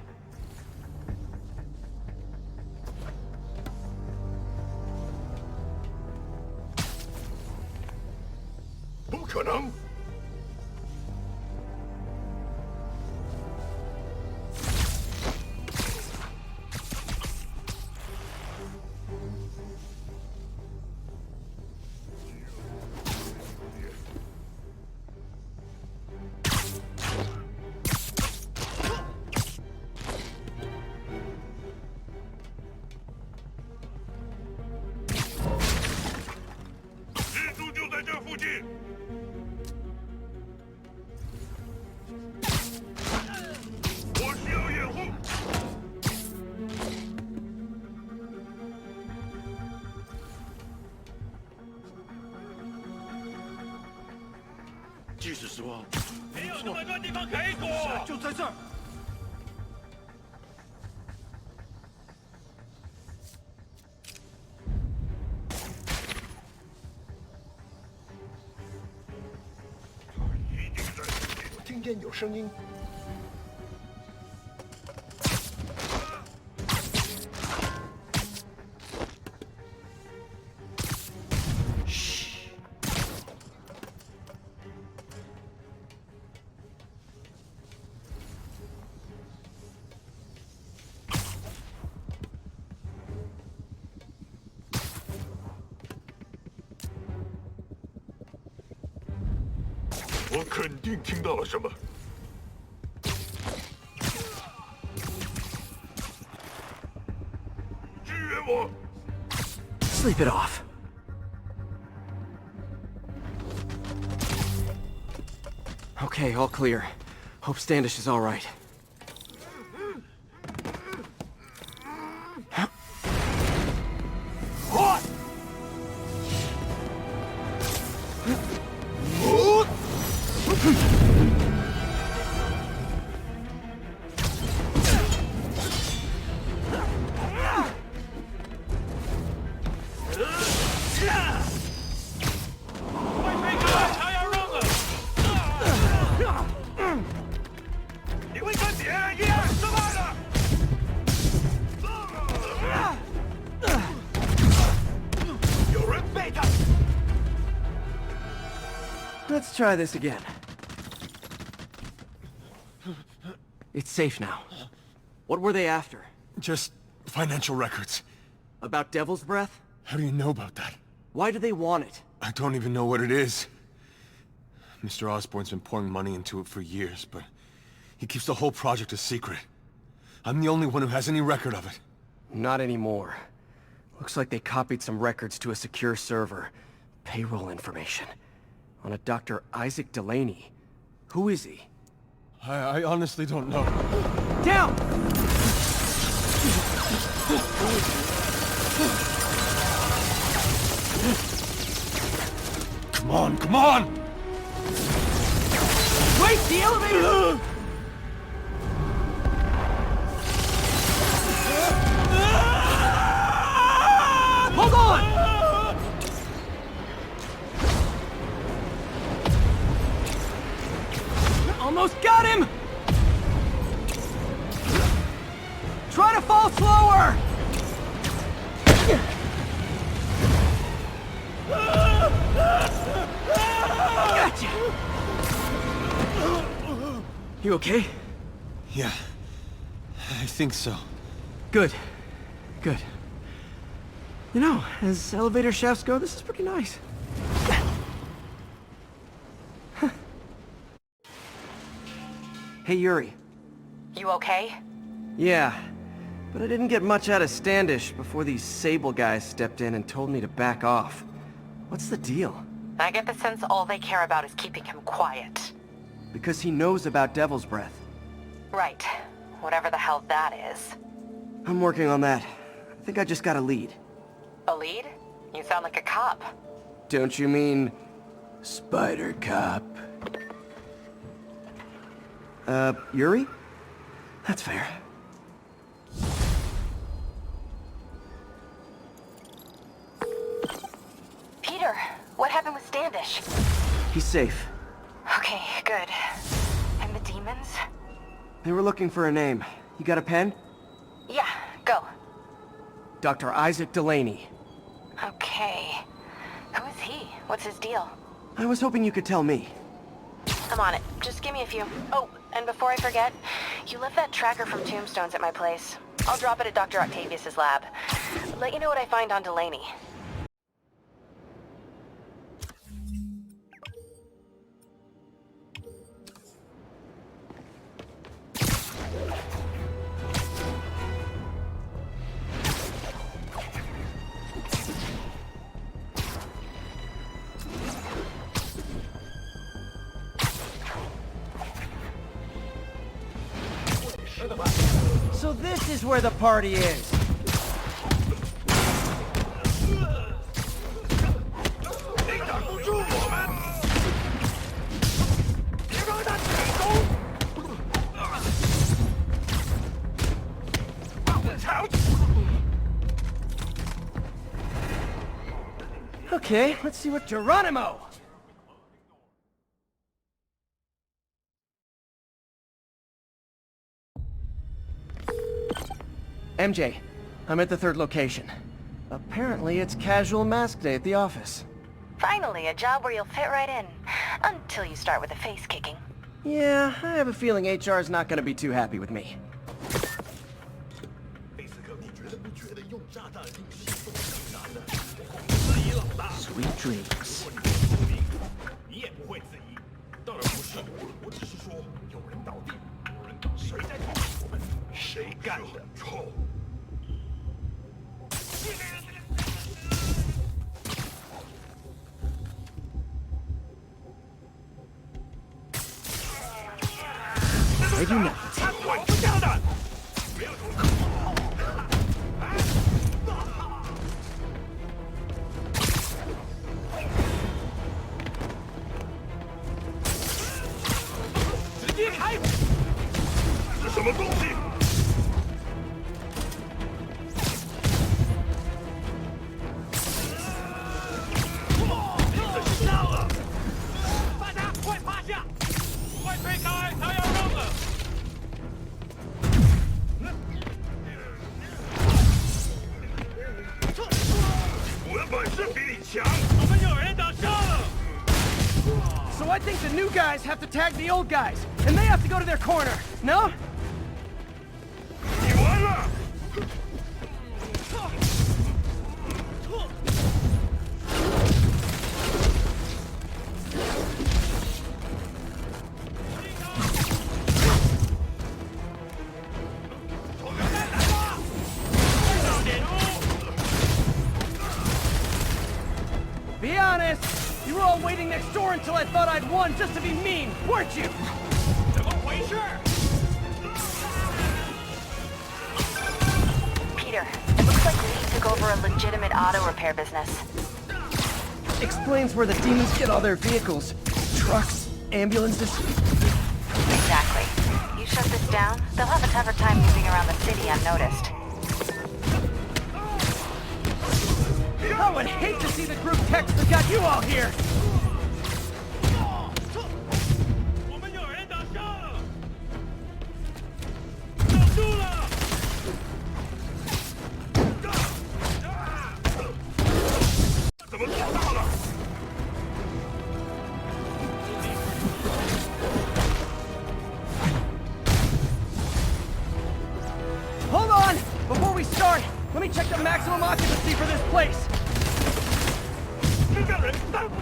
不可能！蜘蛛就在这附近。 我需要掩护。即使说没有那么多地方可以躲，就在这儿。一定在附近，我听见有声音。 我肯定听到了什么。支援我！ Sleep it off. Okay, all clear. Hope Standish is all right. Let's try this again. It's safe now. What were they after? Just financial records. About Devil's Breath? How do you know about that? Why do they want it? I don't even know what it is. Mr. Osborn's been pouring money into it for years, but he keeps the whole project a secret. I'm the only one who has any record of it. Not anymore. Looks like they copied some records to a secure server. Payroll information. On a Dr. Isaac Delaney. Who is he? I honestly don't know. Down! Come on, come on! Wait, the elevator! Hold on! Almost got him! Try to fall slower! Gotcha! You okay? Yeah, I think so. Good. Good. You know, as elevator shafts go, this is pretty nice. Hey, Yuri. You okay? Yeah, but I didn't get much out of Standish before these Sable guys stepped in and told me to back off. What's the deal? I get the sense all they care about is keeping him quiet. Because he knows about Devil's Breath. Right. Whatever the hell that is. I'm working on that. I think I just got a lead. A lead? You sound like a cop. Don't you mean... Spider Cop? Yuri? That's fair. Peter, what happened with Standish? He's safe. Okay, good. And the demons? They were looking for a name. You got a pen? Yeah, go. Dr. Isaac Delaney. Okay. Who is he? What's his deal? I was hoping you could tell me. I'm on it. Just give me a few. Oh, and before I forget, you left that tracker from Tombstones at my place. I'll drop it at Dr. Octavius's lab. Let you know what I find on Delaney. So this is where the party is. Okay, let's see what Geronimo! MJ, I'm at the third location. Apparently it's casual mask day at the office. Finally, a job where you'll fit right in. Until you start with the face kicking. Yeah, I have a feeling HR is not gonna be too happy with me. Sweet dreams. 你也不会自疑，当然不是，我只是说有人倒地，有人倒地，谁在捅我们？谁干的？臭！ I do not. 他管不掉的。直接开！这是什么东西？这是到了！大家快趴下！快推开，他要扔了！ 我本事比你强，我们有人倒下了。 So I think the new guys have to tag the old guys, and they have to go to their corner, no? 你完了！ Be honest, you were all waiting next door until I thought I'd won just to be mean, weren't you? 怎么回事？ Peter, it looks like Lee took over a legitimate auto repair business. Explains where the demons get all their vehicles. Trucks, ambulances. Exactly. You shut this down, they'll have a tougher time moving around the city unnoticed. I would hate to see the group text that got you all here! 我们有人倒下了，守住了！怎么做到了？ Hold on! Before we start, let me check the maximum occupancy for this place! 这个人当。 Hold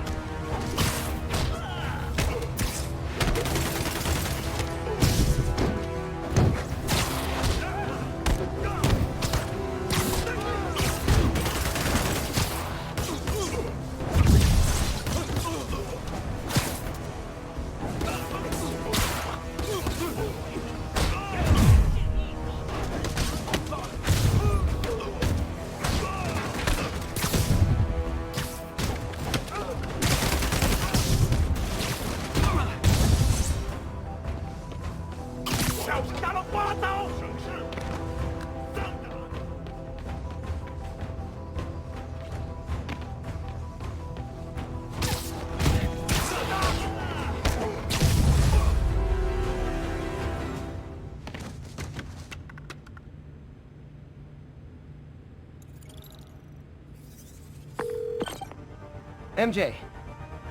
MJ,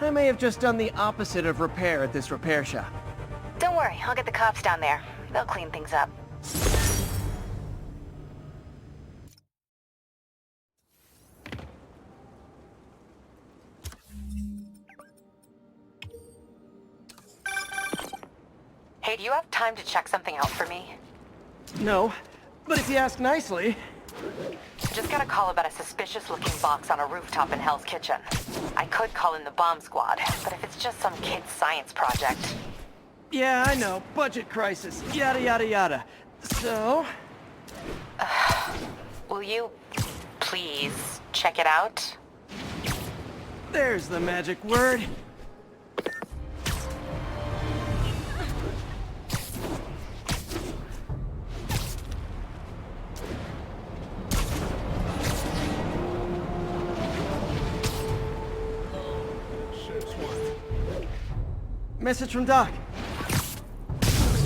I may have just done the opposite of repair at this repair shop. Don't worry, I'll get the cops down there. They'll clean things up. Hey, do you have time to check something out for me? No, but if you ask nicely... Just got a call about a suspicious-looking box on a rooftop in Hell's Kitchen. I could call in the bomb squad, but if it's just some kid's science project... Yeah, I know. Budget crisis. Yada, yada, yada. So... will you... please check it out? There's the magic word. Message from Doc.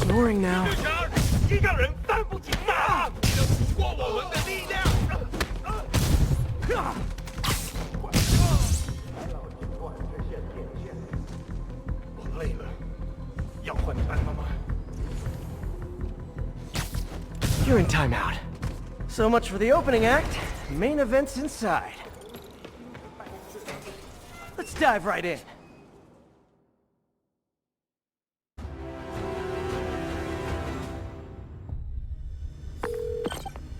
Snoring now. 一个人翻不停啊！不过我们的力量。我累了，要换班了吗？ You're in timeout. So much for the opening act. Main event's inside. Let's dive right in.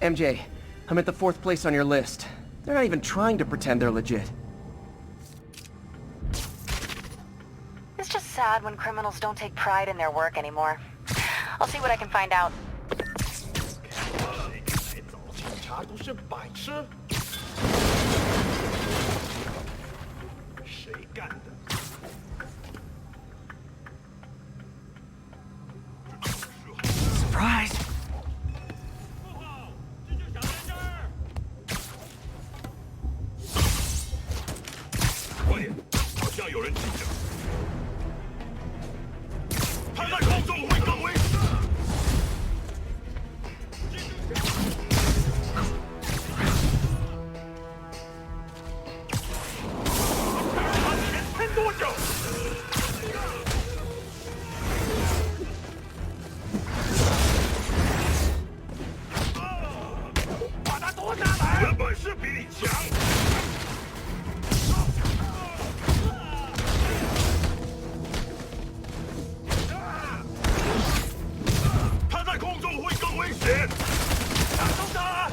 MJ, I'm at the 4th place on your list. They're not even trying to pretend they're legit. It's just sad when criminals don't take pride in their work anymore. I'll see what I can find out. 谁找警察都是白痴。谁干的？ Surprise! 快点，好像有人进着。他在空中会更危险。他前撑多久？把他夺下来！我的本事比你强。 打中他！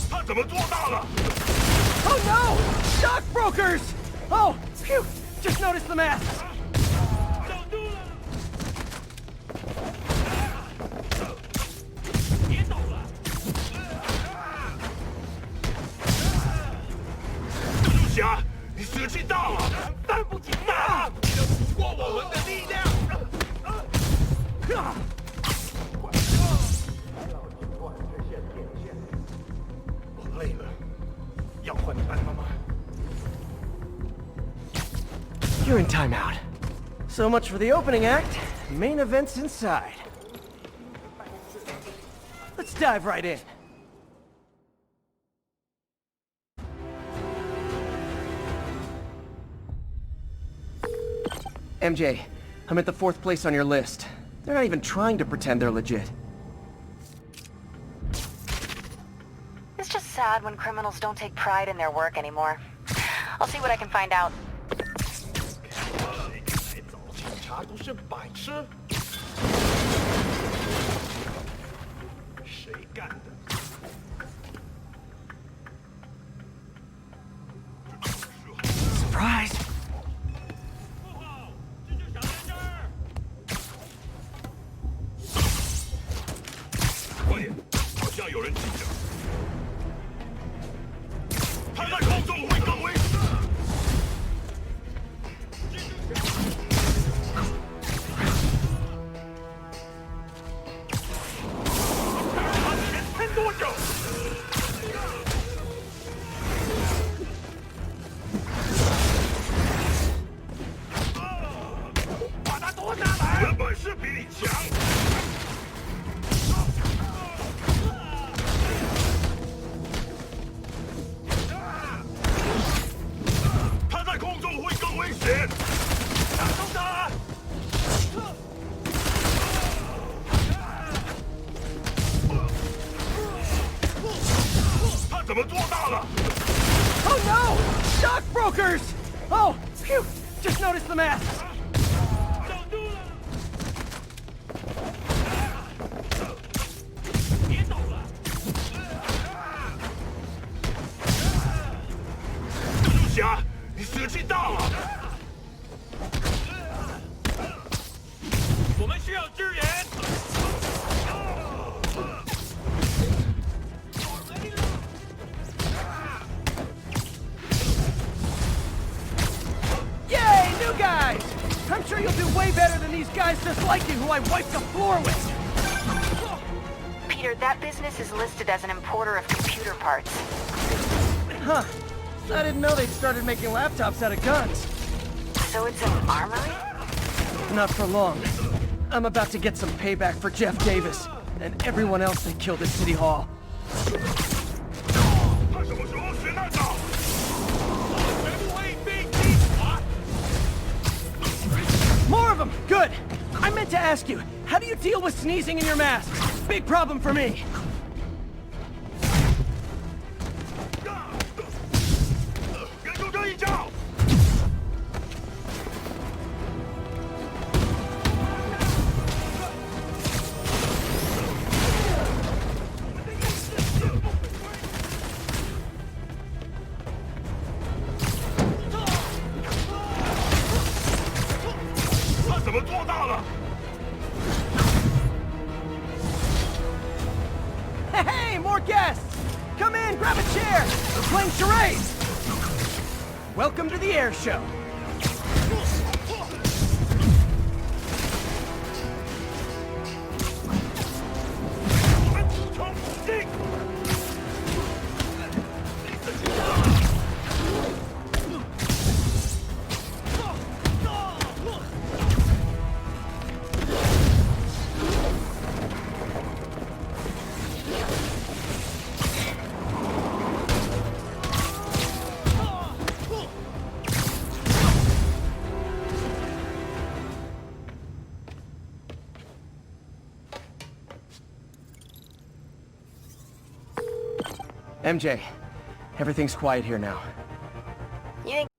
他怎么做到了 Oh no! Stockbrokers! Oh, phew! Just noticed the mask. 守住了！别走了！蜘蛛侠，你使劲大了，翻不停啊！不过我们的力量。我累了，要换班了吗？ You're in timeout. So much for the opening act. Main event's inside. Let's dive right in. MJ, I'm at the 4th place on your list. They're not even trying to pretend they're legit. It's just sad when criminals don't take pride in their work anymore. I'll see what I can find out. 谁找警察都是白痴。谁干的？ Surprise! 快点，好像有人进着。他在空中会更危险。他前撑多久？把他夺下来！我的本事比你强。怎么做大了？ Oh no! Stockbrokers! Oh, phew! Just noticed the mask. 挡住了！别倒了！蜘蛛侠，你血气大了！我们需要支援！ Yay, new guys! I'm sure you'll do way better than these guys just like you who I wiped the floor with. Peter, that business is listed as an importer of computer parts. Huh. I didn't know they'd started making laptops out of guns. So it's an armory? Not for long. I'm about to get some payback for Jeff Davis and everyone else they killed at City Hall. 他什么时候学那招？全部卫兵击垮！ More of them! Good! I meant to ask you, how do you deal with sneezing in your masks? Big problem for me. 给出这一招！ 他怎么做大了？ Hey, more guests! Come in, grab a chair! We're playing charades! Welcome to the air show. 'MJ, everything's quiet here now. You think...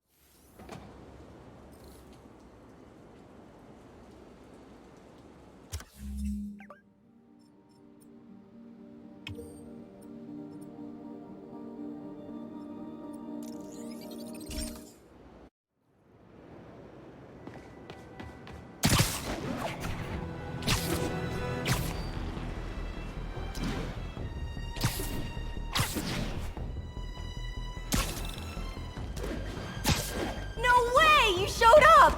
You showed up!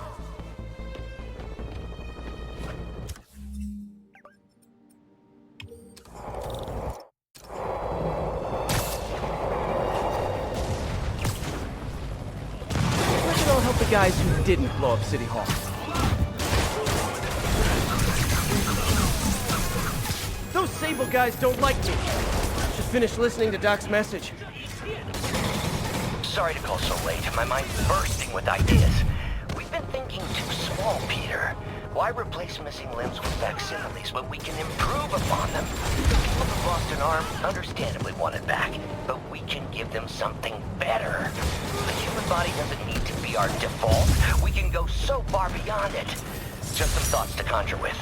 Reckon I'll help the guys who didn't blow up City Hall. Those Sable guys don't like me. Just finished listening to Doc's message. Sorry to call so late. My mind's bursting with ideas. We've been thinking too small, Peter. Why replace missing limbs with facsimiles when we can improve upon them? People who've lost an arm understandably want it back, but we can give them something better. The human body doesn't need to be our default. We can go so far beyond it. Just some thoughts to conjure with.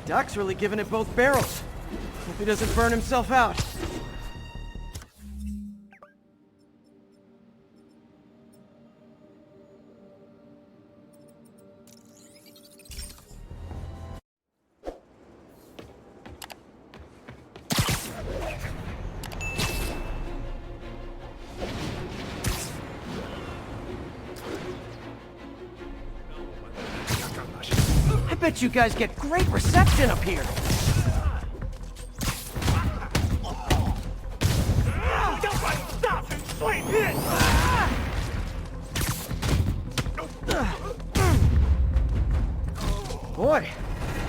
Doc's really giving it both barrels. Hope he doesn't burn himself out. I bet you guys get great reception up here. Boy,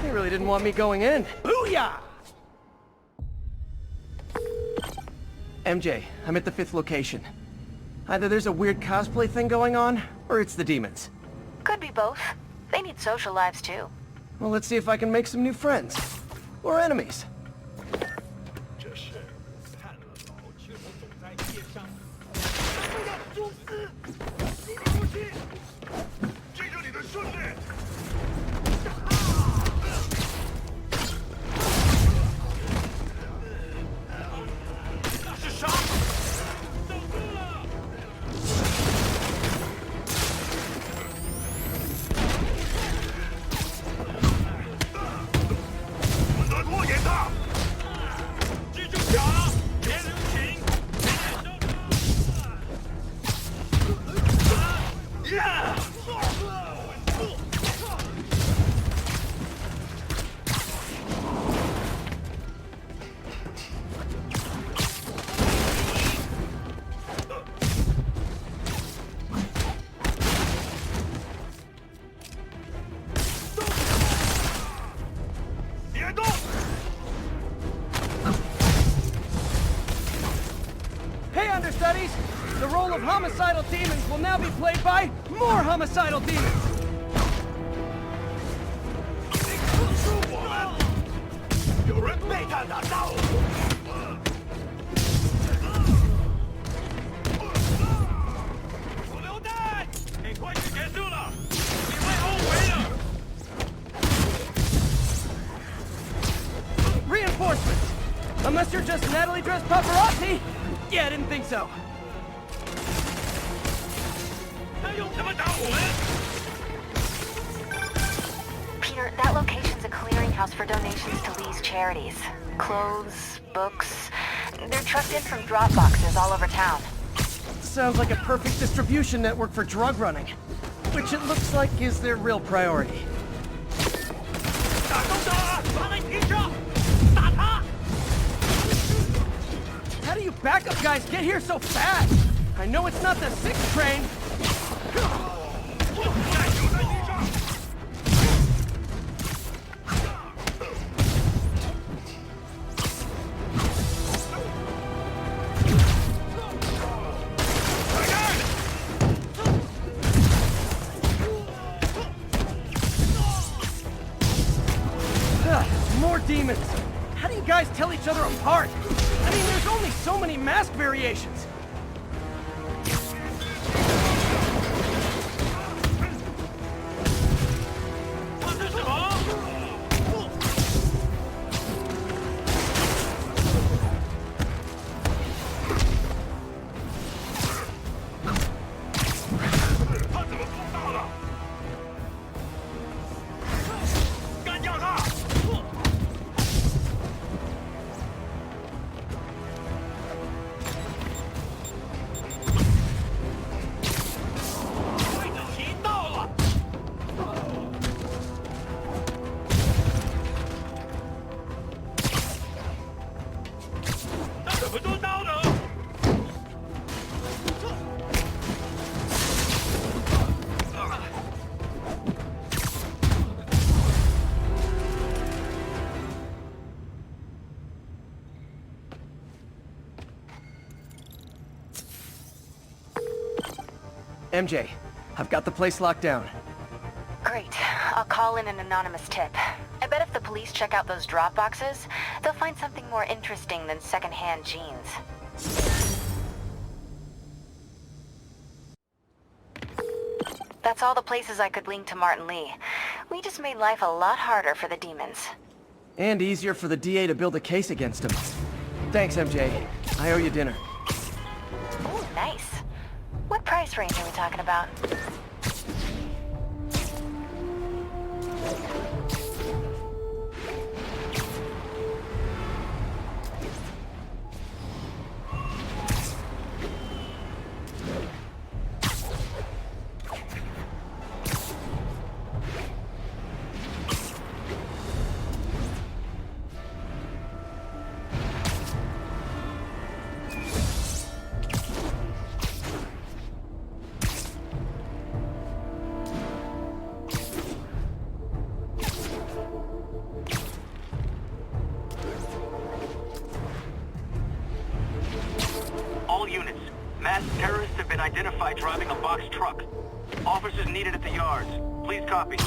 they really didn't want me going in. Booyah! MJ, I'm at the 5th location. Either there's a weird cosplay thing going on, or it's the demons. Could be both. They need social lives too. Well, let's see if I can make some new friends. Or enemies. 记着你的顺利。那是啥？守住了！不能拖延他！记住卡，别留情，别收他！别动！ Hey, understudies! The role of homicidal demons will now be played by more homicidal demons! 我们有人被他打到。手榴弹，很快就结束了，你会后悔的。 Reinforcements! Unless you're just Natalie dressed paparazzi? Yeah, I didn't think so. 他用什么打我们？ Peter, that location's a clearinghouse for donations to Lee's charities. Clothes, books... They're trucked in from drop boxes all over town. Sounds like a perfect distribution network for drug running. Which it looks like is their real priority. 打中他！把他提上！打他！ How do you backup guys get here so fast? I know it's not the 6th train. 加油在地上！ More demons! How do you guys tell each other apart? I mean, there's only so many mask variations. MJ, I've got the place locked down. Great. I'll call in an anonymous tip. I bet if the police check out those drop boxes, they'll find something more interesting than secondhand jeans. That's all the places I could link to Martin Lee. We just made life a lot harder for the demons. And easier for the DA to build a case against him. Thanks, MJ. I owe you dinner. Ooh, nice. What price range are we talking about? Terrorists have been identified driving a box truck. Officers needed at the yards. Please copy.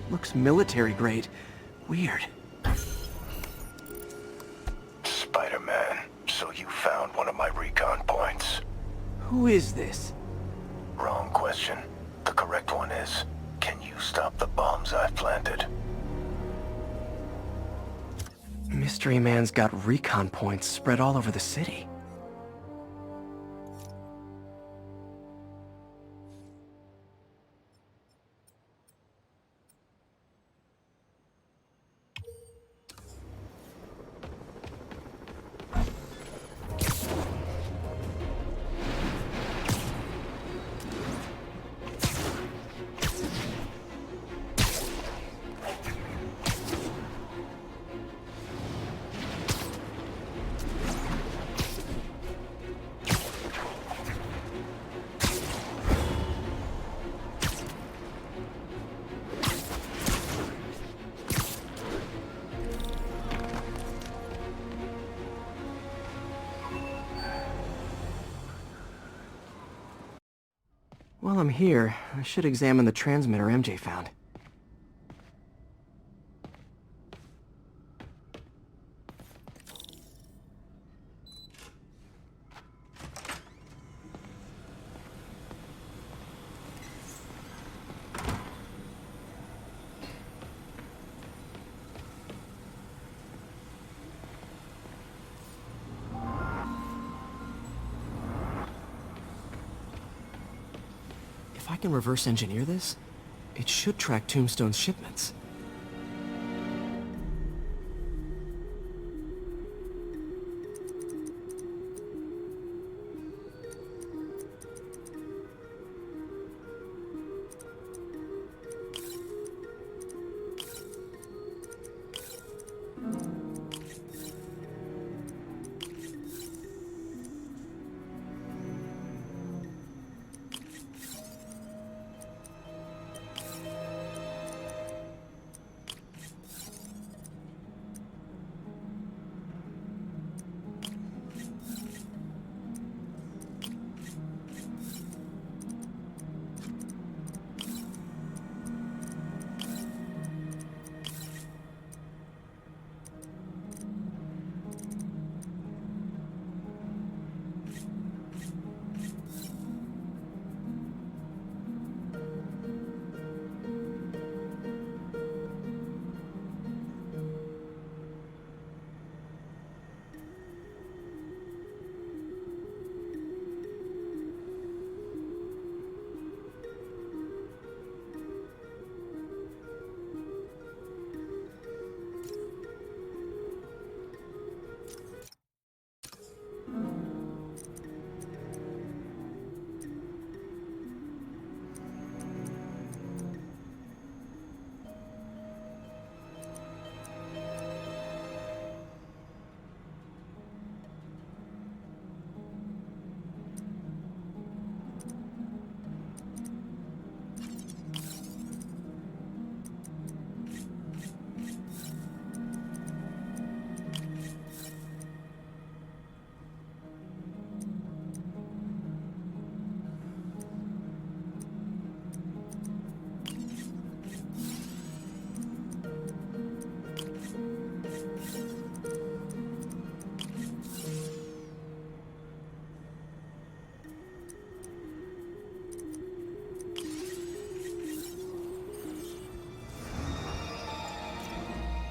Looks military grade. Weird. Spy Who is this? Wrong question. The correct one is, can you stop the bombs I've planted? Mystery Man's got recon points spread all over the city. While I'm here, I should examine the transmitter MJ found. If I can reverse engineer this, it should track Tombstone's shipments.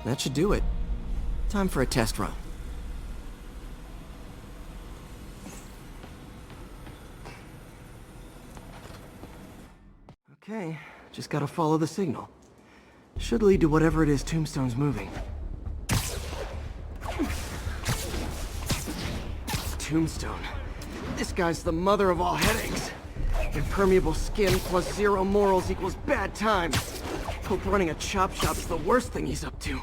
That should do it. Time for a test run. Okay, just gotta follow the signal. Should lead to whatever it is Tombstone's moving. Tombstone. This guy's the mother of all headaches. Impermeable skin plus zero morals equals bad times. Hope running a chop shop's the worst thing he's up to.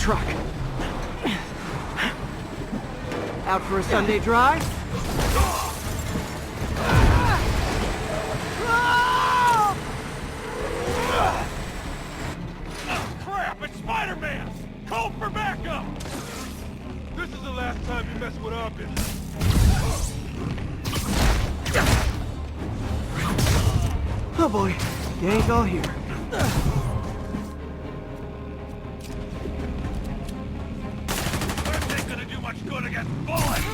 truck. Out for a Sunday drive? Crap, it's Spider-Man! Call for backup! This is the last time you mess with our business. Oh boy, gang's all here. This ain't gonna do much good against bullets!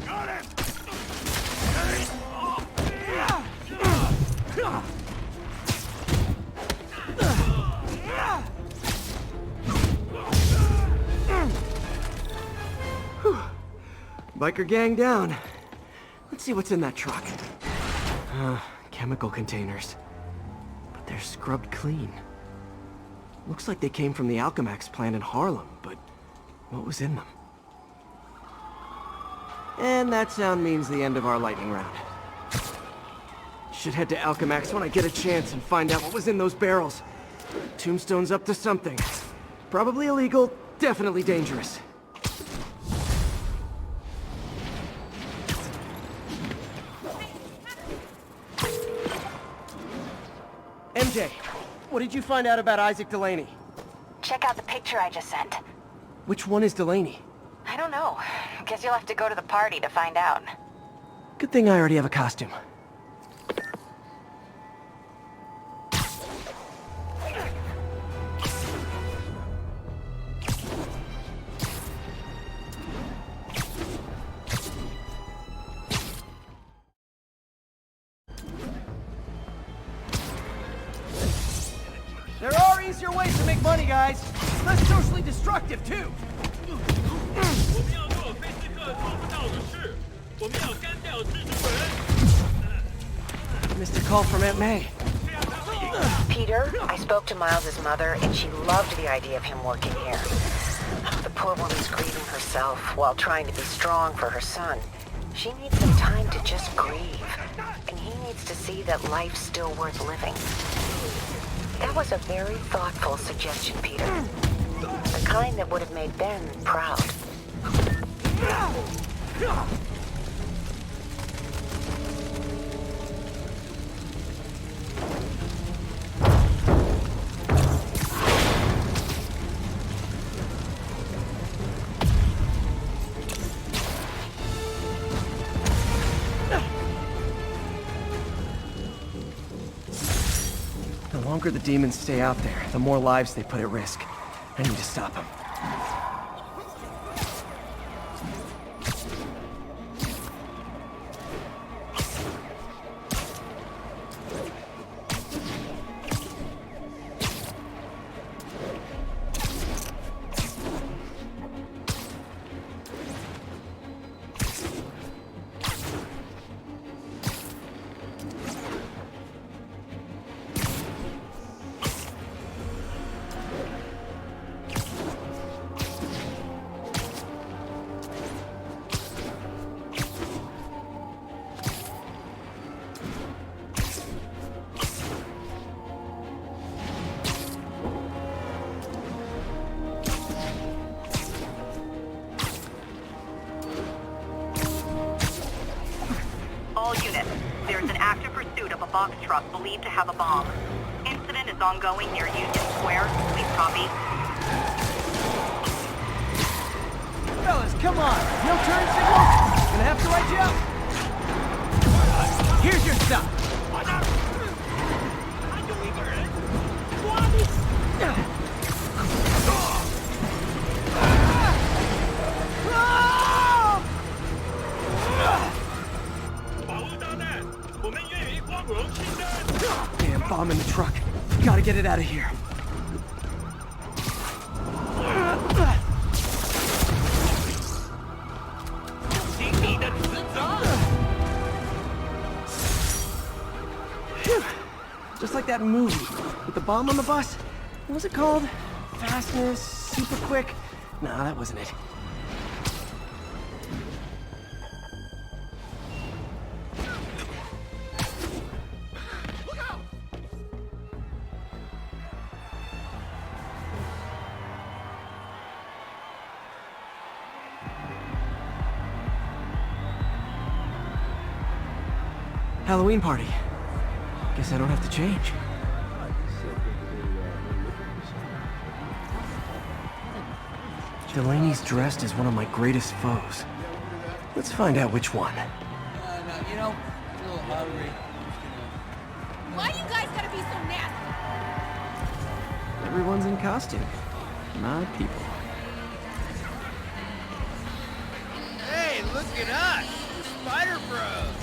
Got it! Biker gang down. Let's see what's in that truck. Chemical containers. But they're scrubbed clean. Looks like they came from the Alchemax plant in Harlem, but what was in them? And that sound means the end of our lightning round. Should head to Alchemax when I get a chance and find out what was in those barrels. Tombstone's up to something. Probably illegal, definitely dangerous. MJ, what did you find out about Isaac Delaney? Check out the picture I just sent. Which one is Delaney? I don't know. Guess you'll have to go to the party to find out. Good thing I already have a costume. There are easier ways to make money, guys. Less socially destructive, too. Missed a call from Aunt May. Peter, I spoke to Miles's mother, and she loved the idea of him working here. The poor woman's grieving herself while trying to be strong for her son. She needs some time to just grieve, and he needs to see that life's still worth living. That was a very thoughtful suggestion, Peter. The kind that would have made Ben proud. The longer the demons stay out there, the more lives they put at risk. I need to stop them. All units, there's an active pursuit of a box truck believed to have a bomb. Incident is ongoing near Union Square. Please copy. Fellas, come on! No turn signals? Gonna have to write you up! Here's your stuff! Damn bomb in the truck. Gotta get it out of here. Phew. Just like that movie with the bomb on the bus. What was it called? Fastness, super quick? Nah, that wasn't it. Halloween party. Guess I don't have to change. Delaney's dressed as one of my greatest foes. Let's find out which one. No, you know, I'm a little hungry. Why do you guys gotta be so nasty? Everyone's in costume, not people. Hey, look at us! The Spider Bros!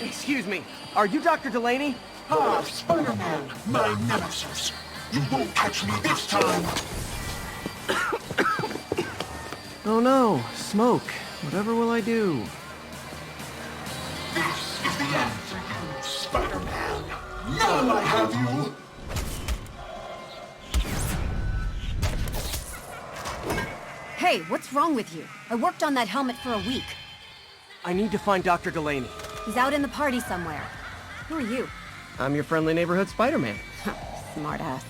Excuse me, are you Dr. Delaney? Ah, Spider-Man, my nemesis. You won't catch me this time. Oh no, smoke. Whatever will I do? This is the end for you, Spider-Man. Now I have you. Hey, what's wrong with you? I worked on that helmet for a week. I need to find Dr. Delaney. He's out in the party somewhere. Who are you? I'm your friendly neighborhood Spider-Man. Smartass.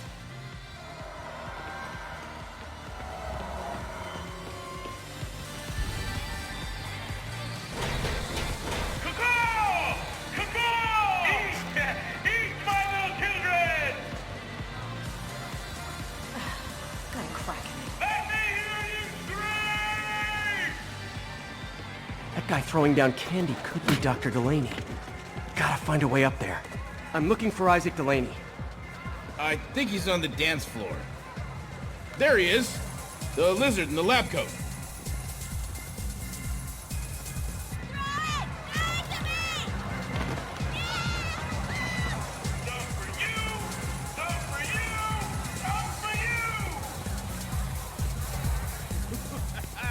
That guy throwing down candy could be Dr. Delaney. Gotta find a way up there. I'm looking for Isaac Delaney. I think he's on the dance floor. There he is! The lizard in the lab coat.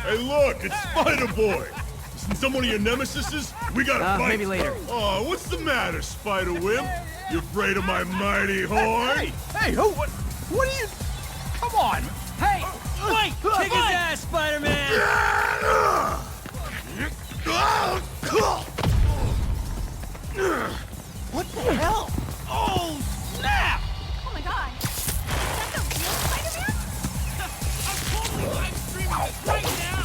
Hey, look, it's Spider-Boy. Isn't someone of your nemesises? We gotta fight. Maybe later. Oh, what's the matter, Spider-Wimp? You afraid of my mighty horn? Hey, who? What are you? Come on! Hey, wait! Kick his ass, Spider-Man! What the hell? Oh, snap! Oh my god! Is that the real Spider-Man? I'm totally live streaming this right now!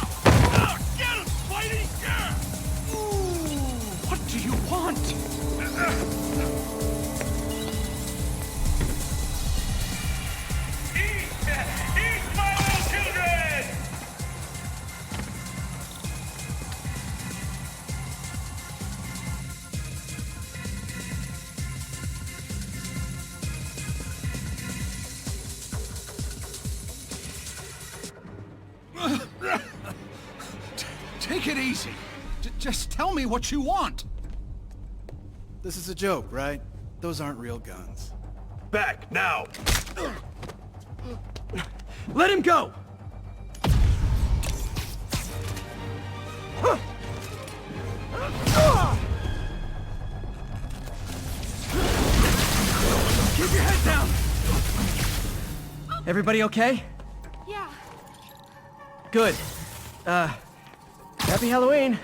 Get him, Spidey! What do you want? Eat my little children! Take it easy. Just tell me what you want. This is a joke, right? Those aren't real guns. Back, now! Let him go! Keep your head down! Everybody okay? Yeah. Good. Happy Halloween.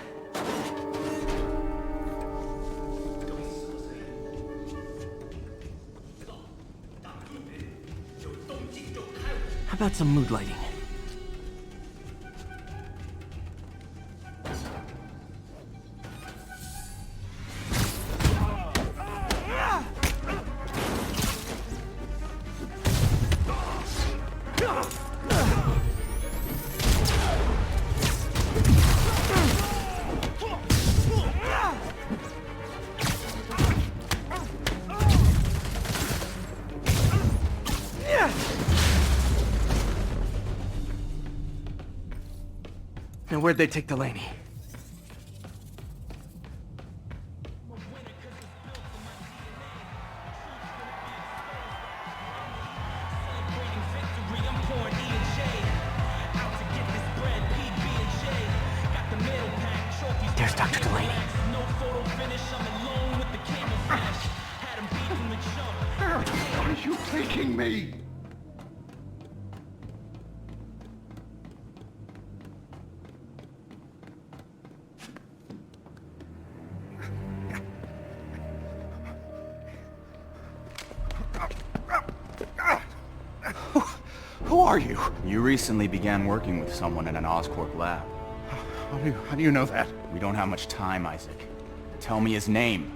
How about some mood lighting? Now where'd they take Delaney? There's Dr. Delaney. Where are you taking me? Who are you? You recently began working with someone in an Oscorp lab. How do you know that? We don't have much time, Isaac. Tell me his name.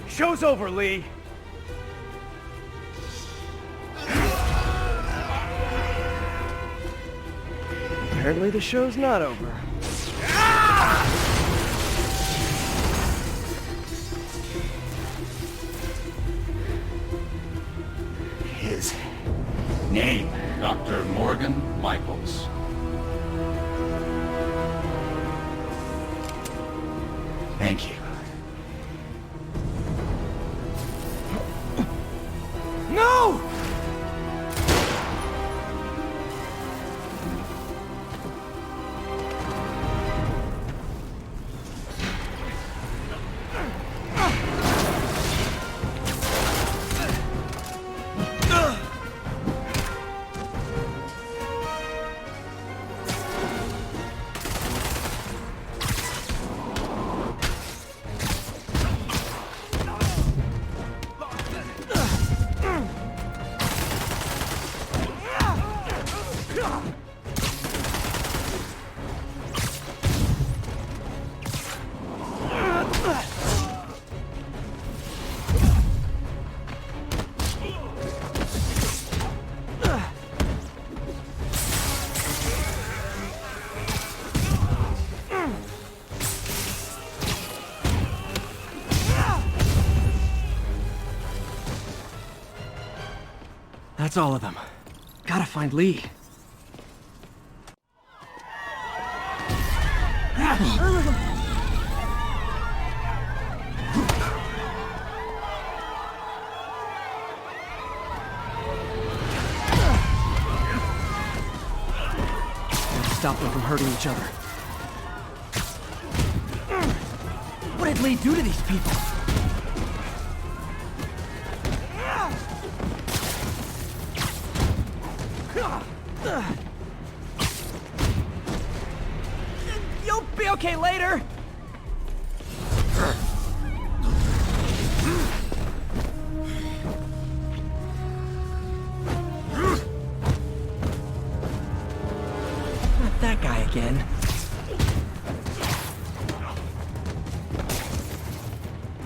Show's over, Lee. Apparently the show's not over. His name, Dr. Morgan Michaels. Thank you. No! That's all of them. Gotta find Lee. Stop them from hurting each other. What did Lee do to these people? You'll be okay later. Not that guy again.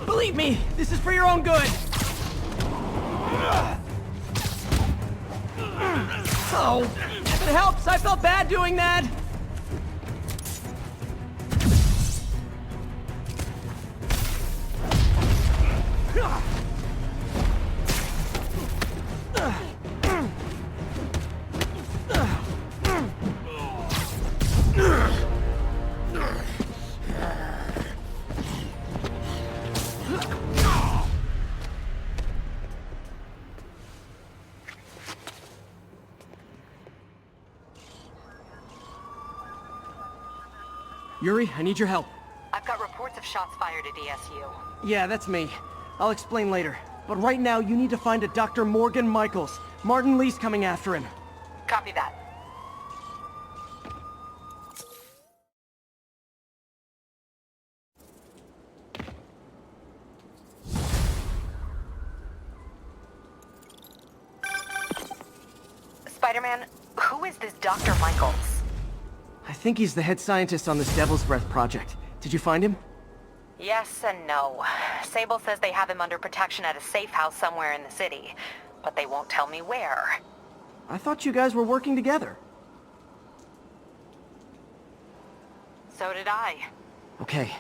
Believe me, this is for your own good. Oh, if it helps, I felt bad doing that. Yuri, I need your help. I've got reports of shots fired at ESU. Yeah, that's me. I'll explain later. But right now, you need to find a Dr. Morgan Michaels. Martin Lee's coming after him. Copy that. Spider-Man, who is this Dr. Michaels? I think he's the head scientist on this Devil's Breath project. Did you find him? Yes and no. Sable says they have him under protection at a safe house somewhere in the city, but they won't tell me where. I thought you guys were working together. So did I. Okay.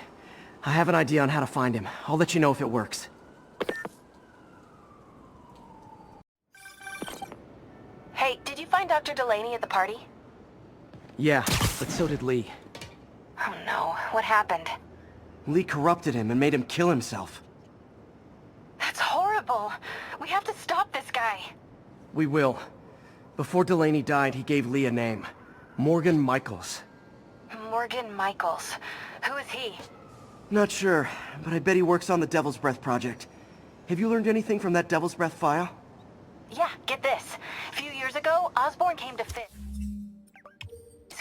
I have an idea on how to find him. I'll let you know if it works. Hey, did you find Dr. Delaney at the party? Yeah, but so did Lee. Oh no, what happened? Lee corrupted him and made him kill himself. That's horrible. We have to stop this guy. We will. Before Delaney died, he gave Lee a name. Morgan Michaels. Morgan Michaels. Who is he? Not sure, but I bet he works on the Devil's Breath project. Have you learned anything from that Devil's Breath file? Yeah, get this. A few years ago, Osborn came to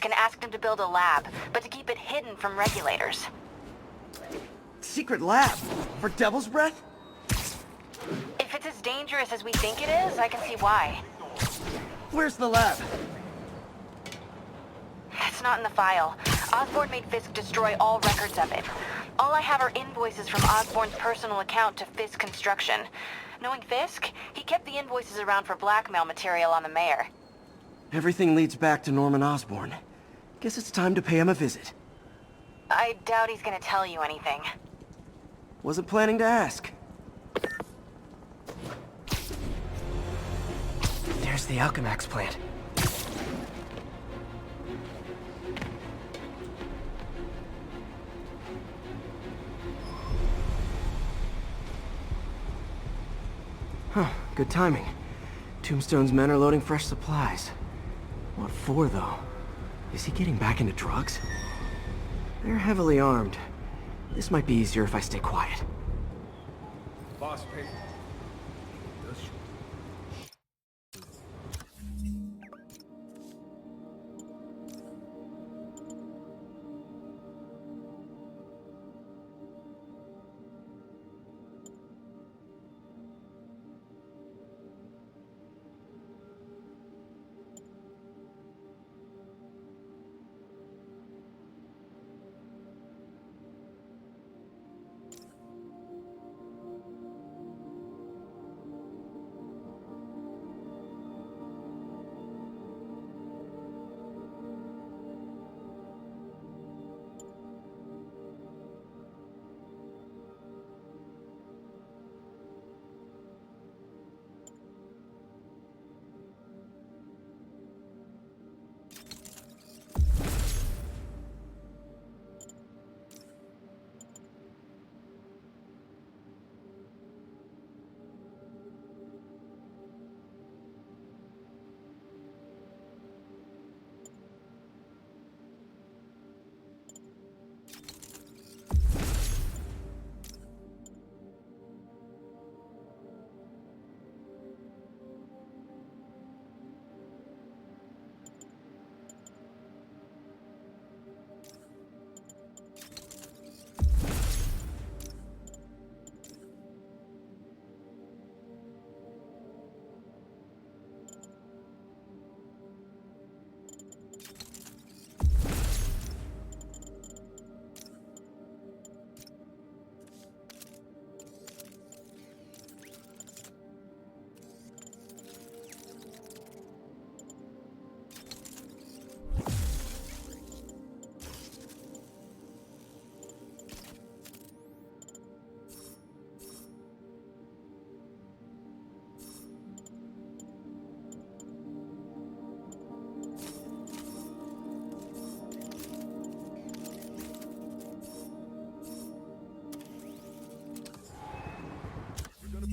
and asked him to build a lab, but to keep it hidden from regulators. Secret lab? For Devil's Breath? If it's as dangerous as we think it is, I can see why. Where's the lab? It's not in the file. Osborn made Fisk destroy all records of it. All I have are invoices from Osborn's personal account to Fisk Construction. Knowing Fisk, he kept the invoices around for blackmail material on the mayor. Everything leads back to Norman Osborn. Guess it's time to pay him a visit. I doubt he's gonna tell you anything. Wasn't planning to ask. There's the Alchemax plant. Huh, good timing. Tombstone's men are loading fresh supplies. What for, though? Is he getting back into drugs? They're heavily armed. This might be easier if I stay quiet. Boss paper.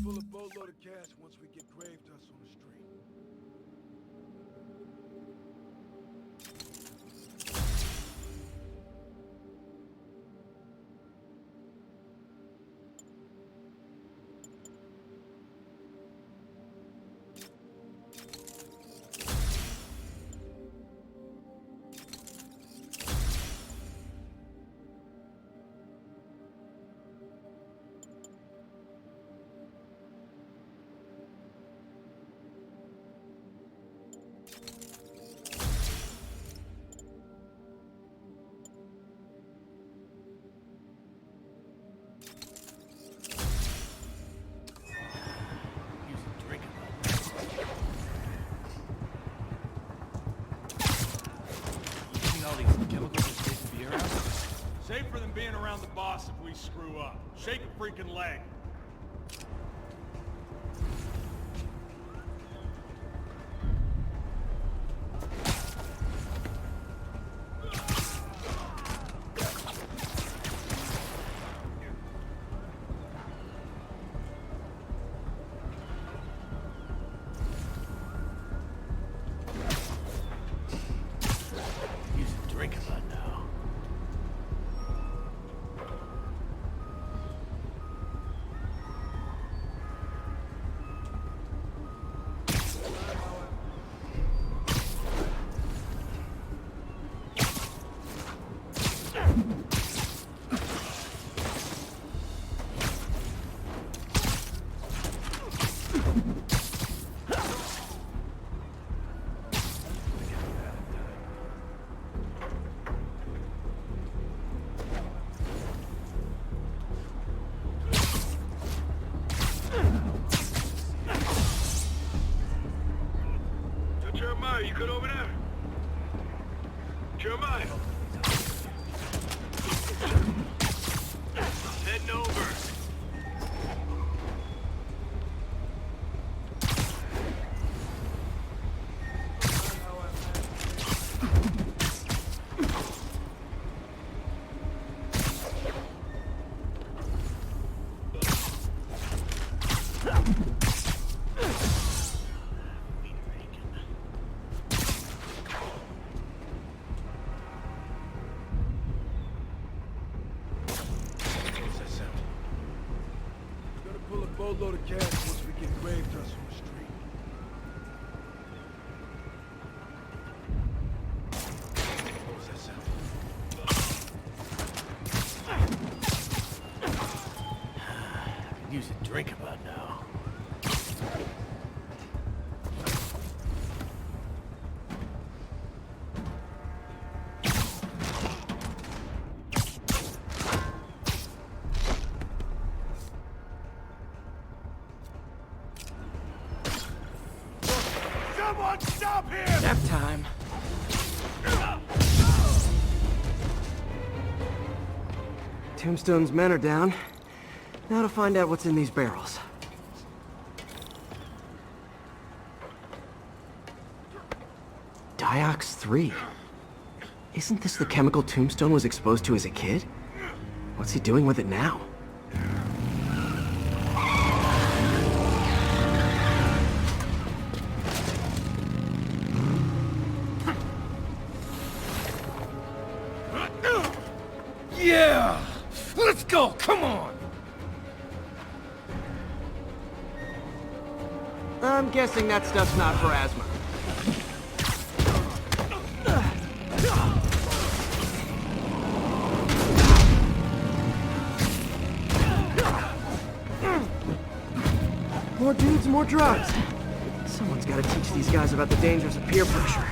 Pull a boatload of cash once we get grave dust on the street. Safer than being around the boss if we screw up. Shake a freaking leg. Jeremiah, you good over there? Jeremiah. Heading over. Pull a boatload of cash once we get grave dust from the street. What was that sound? Could use a drink about now. Someone stop him! Nap time. Tombstone's men are down. Now to find out what's in these barrels. Diox 3. Isn't this the chemical Tombstone was exposed to as a kid? What's he doing with it now? Yeah! Let's go! Come on! I'm guessing that stuff's not for asthma. More dudes, more drugs. Someone's got to teach these guys about the dangers of peer pressure.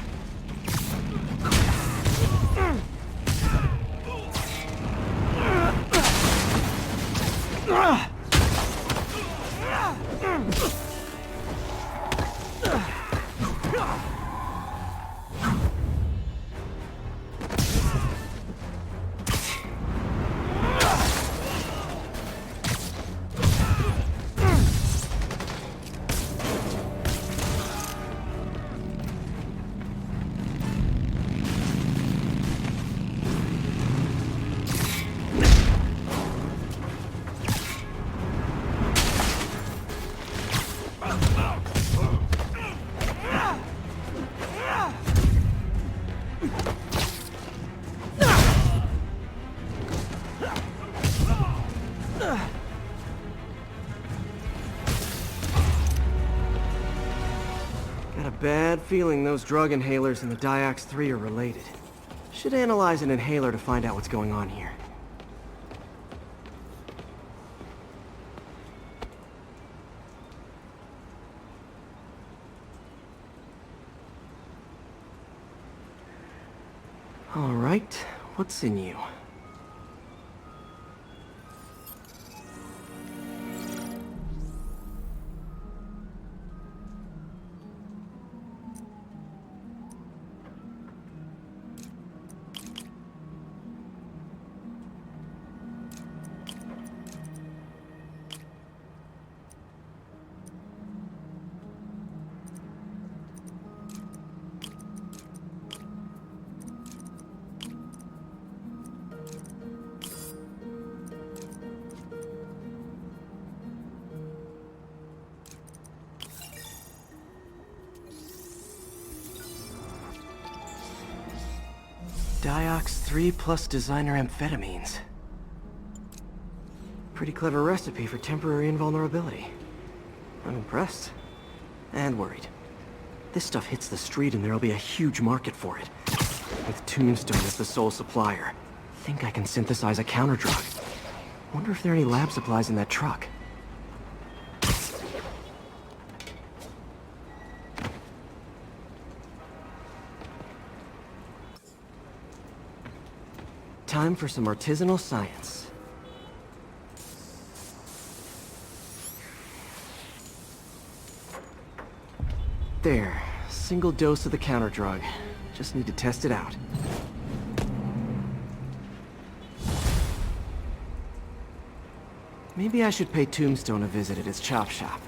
Got a bad feeling those drug inhalers and the Diox 3 are related. Should analyze an inhaler to find out what's going on here. All right, what's in you? Diox 3 plus designer amphetamines. Pretty clever recipe for temporary invulnerability. I'm impressed. And worried. This stuff hits the street and there'll be a huge market for it. With Tombstone as the sole supplier, think I can synthesize a counter-drug. Wonder if there are any lab supplies in that truck. Time for some artisanal science. There. Single dose of the counter drug. Just need to test it out. Maybe I should pay Tombstone a visit at his chop shop.